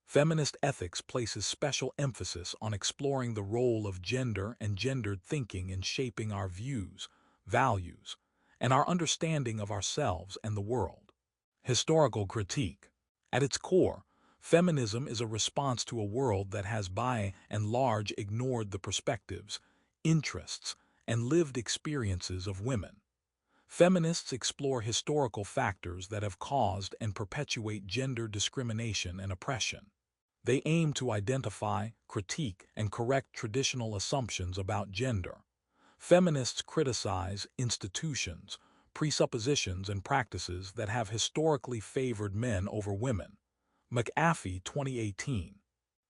Feminist ethics places special emphasis on exploring the role of gender and gendered thinking in shaping our views, values, and our understanding of ourselves and the world. Historical critique. At its core, feminism is a response to a world that has by and large ignored the perspectives, interests, and lived experiences of women. Feminists explore historical factors that have caused and perpetuate gender discrimination and oppression. They aim to identify, critique, and correct traditional assumptions about gender. Feminists criticize institutions, presuppositions, and practices that have historically favored men over women. McAfee, 2018.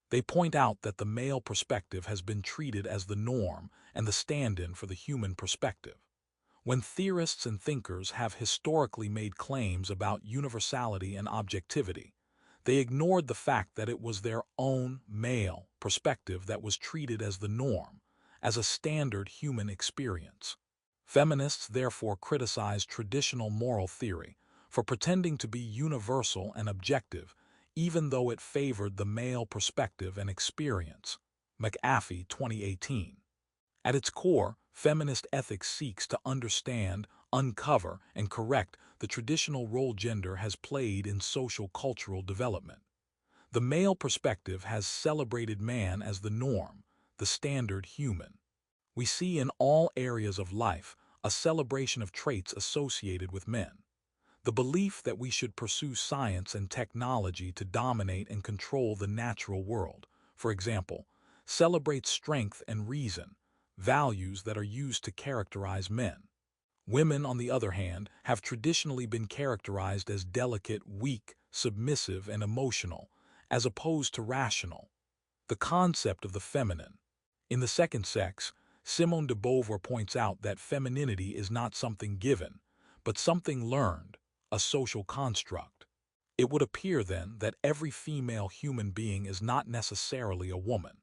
They point out that the male perspective has been treated as the norm and the stand-in for the human perspective. When theorists and thinkers have historically made claims about universality and objectivity, they ignored the fact that it was their own male perspective that was treated as the norm, as a standard human experience. Feminists therefore criticize traditional moral theory for pretending to be universal and objective, even though it favored the male perspective and experience. McAfee, 2018. At its core, feminist ethics seeks to understand, uncover, and correct the traditional role gender has played in social-cultural development. The male perspective has celebrated man as the norm, the standard human. We see in all areas of life a celebration of traits associated with men. The belief that we should pursue science and technology to dominate and control the natural world, for example, celebrates strength and reason, values that are used to characterize men. Women, on the other hand, have traditionally been characterized as delicate, weak, submissive, and emotional, as opposed to rational. The concept of the feminine. In The Second Sex, Simone de Beauvoir points out that femininity is not something given, but something learned, a social construct. It would appear, then, that every female human being is not necessarily a woman.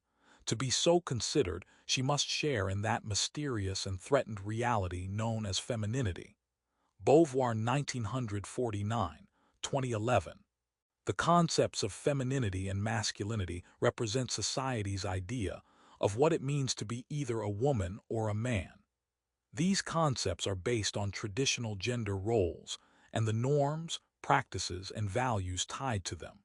To be so considered, she must share in that mysterious and threatened reality known as femininity. Beauvoir 1949, 2011. The concepts of femininity and masculinity represent society's idea of what it means to be either a woman or a man. These concepts are based on traditional gender roles and the norms, practices, and values tied to them.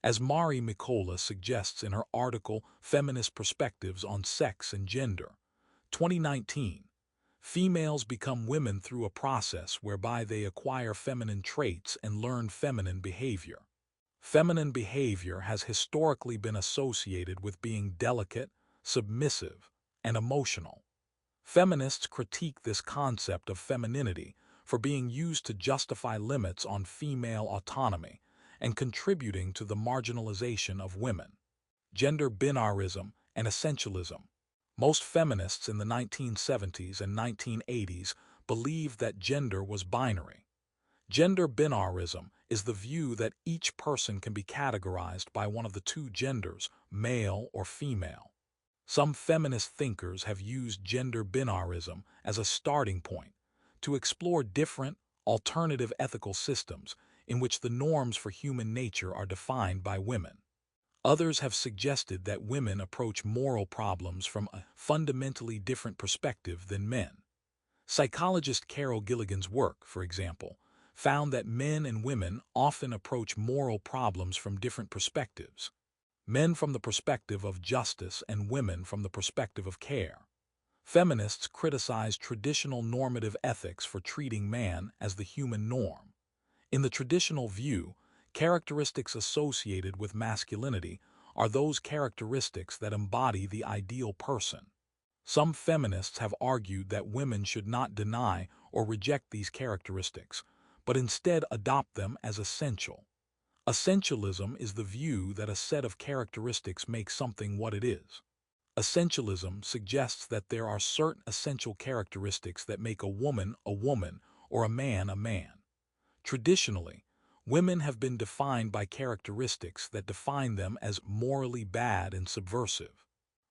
As Mari Mikola suggests in her article Feminist Perspectives on Sex and Gender, 2019, females become women through a process whereby they acquire feminine traits and learn feminine behavior. Feminine behavior has historically been associated with being delicate, submissive, and emotional. Feminists critique this concept of femininity for being used to justify limits on female autonomy and contributing to the marginalization of women. Gender binarism and essentialism. Most feminists in the 1970s and 1980s believed that gender was binary. Gender binarism is the view that each person can be categorized by one of the two genders, male or female. Some feminist thinkers have used gender binarism as a starting point to explore different, alternative ethical systems in which the norms for human nature are defined by women. Others have suggested that women approach moral problems from a fundamentally different perspective than men. Psychologist Carol Gilligan's work, for example, found that men and women often approach moral problems from different perspectives. Men from the perspective of justice and women from the perspective of care. Feminists criticize traditional normative ethics for treating man as the human norm. In the traditional view, characteristics associated with masculinity are those characteristics that embody the ideal person. Some feminists have argued that women should not deny or reject these characteristics, but instead adopt them as essential. Essentialism is the view that a set of characteristics makes something what it is. Essentialism suggests that there are certain essential characteristics that make a woman or a man a man. Traditionally, women have been defined by characteristics that define them as morally bad and subversive.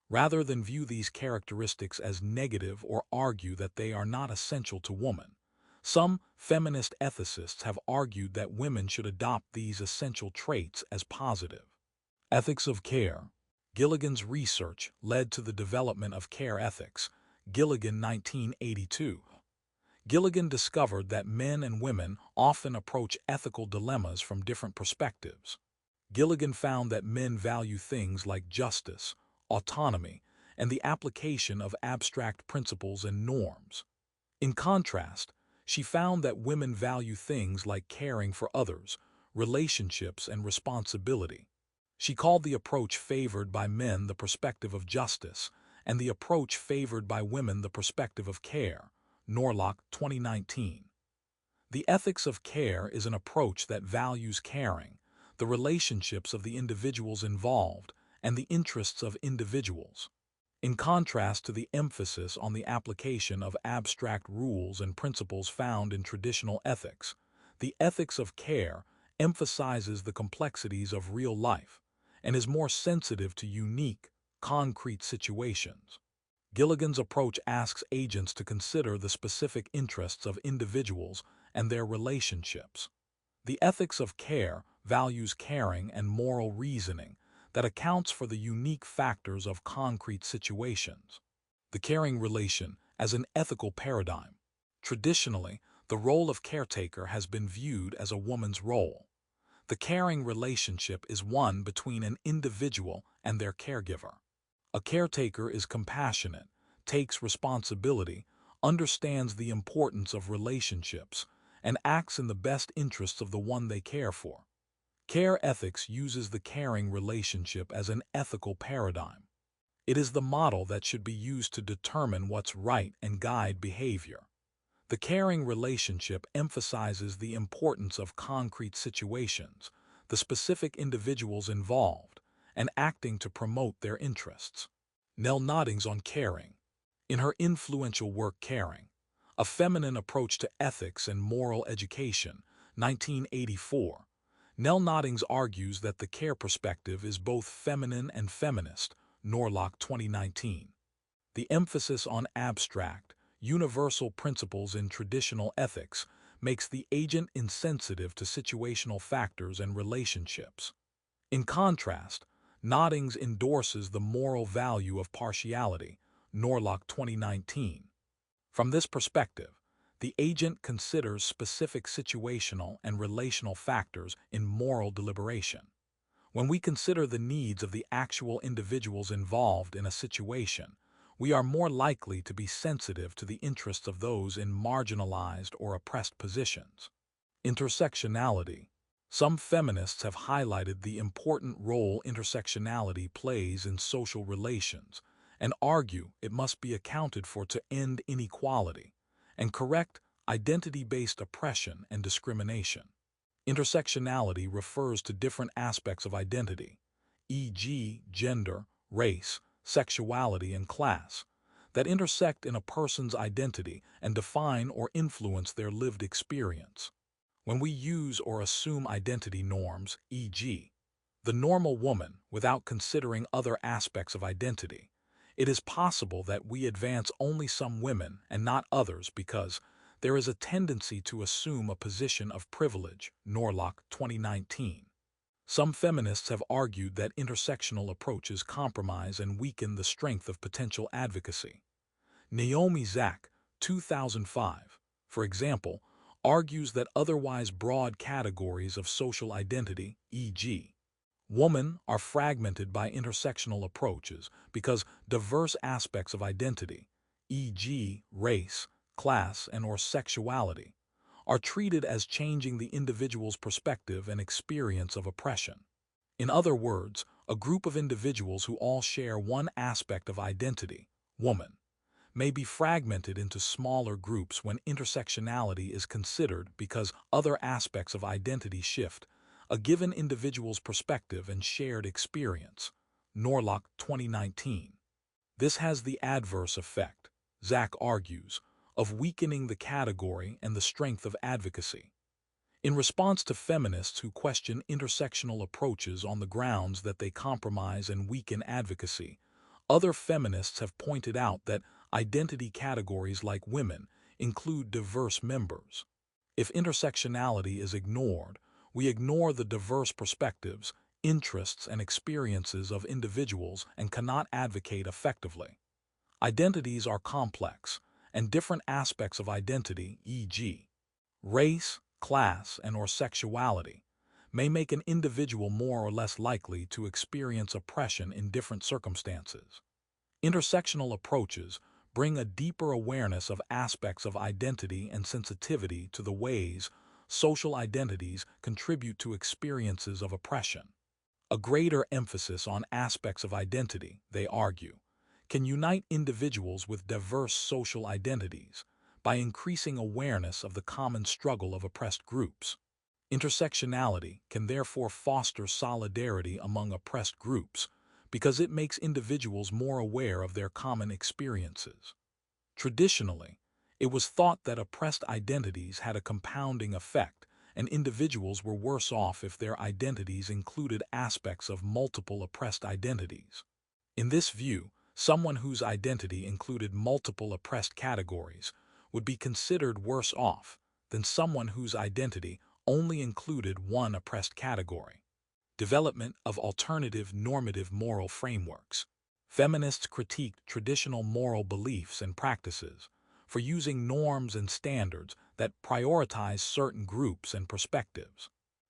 Rather than view these characteristics as negative or argue that they are not essential to woman, some feminist ethicists have argued that women should adopt these essential traits as positive. Ethics of care. Gilligan's research led to the development of care ethics. Gilligan 1982. Gilligan discovered that men and women often approach ethical dilemmas from different perspectives. Gilligan found that men value things like justice, autonomy, and the application of abstract principles and norms. In contrast, she found that women value things like caring for others, relationships, and responsibility. She called the approach favored by men the perspective of justice, and the approach favored by women the perspective of care. Norlock, 2019. The ethics of care is an approach that values caring, the relationships of the individuals involved, and the interests of individuals. In contrast to the emphasis on the application of abstract rules and principles found in traditional ethics, the ethics of care emphasizes the complexities of real life and is more sensitive to unique, concrete situations. Gilligan's approach asks agents to consider the specific interests of individuals and their relationships. The ethics of care values caring and moral reasoning that accounts for the unique factors of concrete situations. The caring relation as an ethical paradigm. Traditionally, the role of caretaker has been viewed as a woman's role. The caring relationship is one between an individual and their caregiver. A caretaker is compassionate, takes responsibility, understands the importance of relationships, and acts in the best interests of the one they care for. Care ethics uses the caring relationship as an ethical paradigm. It is the model that should be used to determine what's right and guide behavior. The caring relationship emphasizes the importance of concrete situations, the specific individuals involved, and acting to promote their interests. Nell Noddings on caring. In her influential work Caring, A Feminine Approach to Ethics and Moral Education, 1984, Nell Noddings argues that the care perspective is both feminine and feminist, Norlock 2019. The emphasis on abstract, universal principles in traditional ethics makes the agent insensitive to situational factors and relationships. In contrast, Noddings endorses the moral value of partiality, Norlock 2019. From this perspective, the agent considers specific situational and relational factors in moral deliberation. When we consider the needs of the actual individuals involved in a situation, we are more likely to be sensitive to the interests of those in marginalized or oppressed positions. Intersectionality. Some feminists have highlighted the important role intersectionality plays in social relations and argue it must be accounted for to end inequality and correct identity-based oppression and discrimination. Intersectionality refers to different aspects of identity, e.g., gender, race, sexuality, and class, that intersect in a person's identity and define or influence their lived experience. When we use or assume identity norms, e.g., the normal woman, without considering other aspects of identity, it is possible that we advance only some women and not others because there is a tendency to assume a position of privilege, Norlock 2019. Some feminists have argued that intersectional approaches compromise and weaken the strength of potential advocacy. Naomi Zak, 2005, for example, argues that otherwise broad categories of social identity, e.g., woman, are fragmented by intersectional approaches because diverse aspects of identity, e.g., race, class, and/or sexuality, are treated as changing the individual's perspective and experience of oppression. In other words, a group of individuals who all share one aspect of identity, woman, may be fragmented into smaller groups when intersectionality is considered because other aspects of identity shift a given individual's perspective and shared experience. Norlock 2019. This has the adverse effect, Zak argues, of weakening the category and the strength of advocacy. In response to feminists who question intersectional approaches on the grounds that they compromise and weaken advocacy, other feminists have pointed out that identity categories like women include diverse members. If intersectionality is ignored, we ignore the diverse perspectives, interests, and experiences of individuals and cannot advocate effectively. Identities are complex, and different aspects of identity, e.g., race, class, and/or sexuality, may make an individual more or less likely to experience oppression in different circumstances. Intersectional approaches bring a deeper awareness of aspects of identity and sensitivity to the ways social identities contribute to experiences of oppression. A greater emphasis on aspects of identity, they argue, can unite individuals with diverse social identities by increasing awareness of the common struggle of oppressed groups. Intersectionality can therefore foster solidarity among oppressed groups because it makes individuals more aware of their common experiences. Traditionally, it was thought that oppressed identities had a compounding effect and individuals were worse off if their identities included aspects of multiple oppressed identities. In this view, someone whose identity included multiple oppressed categories would be considered worse off than someone whose identity only included one oppressed category. Development of alternative normative moral frameworks. Feminists critiqued traditional moral beliefs and practices for using norms and standards that prioritize certain groups and perspectives.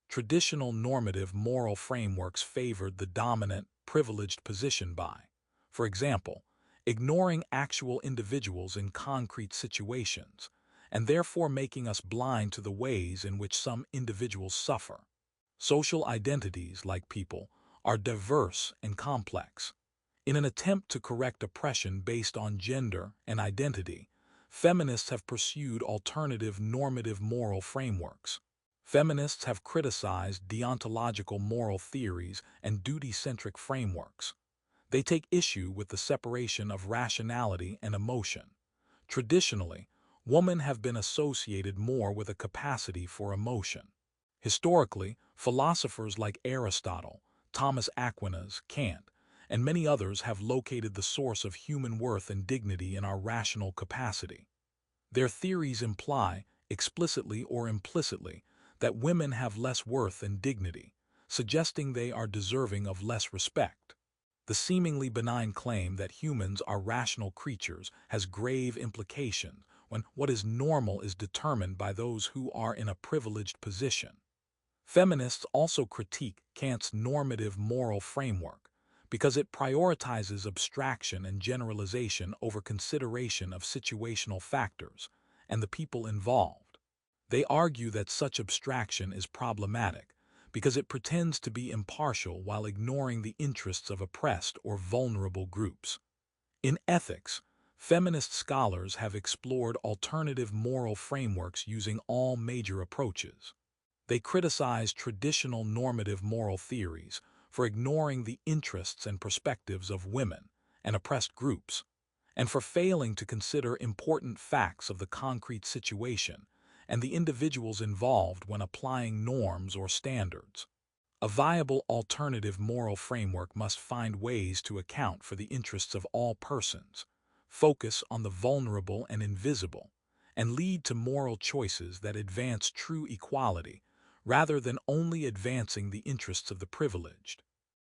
Traditional normative moral frameworks favored the dominant, privileged position by, for example, ignoring actual individuals in concrete situations, and therefore making us blind to the ways in which some individuals suffer. Social identities, like people, are diverse and complex. In an attempt to correct oppression based on gender and identity, feminists have pursued alternative normative moral frameworks. Feminists have criticized deontological moral theories and duty-centric frameworks. They take issue with the separation of rationality and emotion. Traditionally, women have been associated more with a capacity for emotion. Historically, philosophers like Aristotle, Thomas Aquinas, Kant, and many others have located the source of human worth and dignity in our rational capacity. Their theories imply, explicitly or implicitly, that women have less worth and dignity, suggesting they are deserving of less respect. The seemingly benign claim that humans are rational creatures has grave implications when what is normal is determined by those who are in a privileged position. Feminists also critique Kant's normative moral framework because it prioritizes abstraction and generalization over consideration of situational factors and the people involved. They argue that such abstraction is problematic because it pretends to be impartial while ignoring the interests of oppressed or vulnerable groups. In ethics, feminist scholars have explored alternative moral frameworks using all major approaches. They criticize traditional normative moral theories for ignoring the interests and perspectives of women and oppressed groups, and for failing to consider important facts of the concrete situation and the individuals involved when applying norms or standards. A viable alternative moral framework must find ways to account for the interests of all persons, focus on the vulnerable and invisible, and lead to moral choices that advance true equality rather than only advancing the interests of the privileged.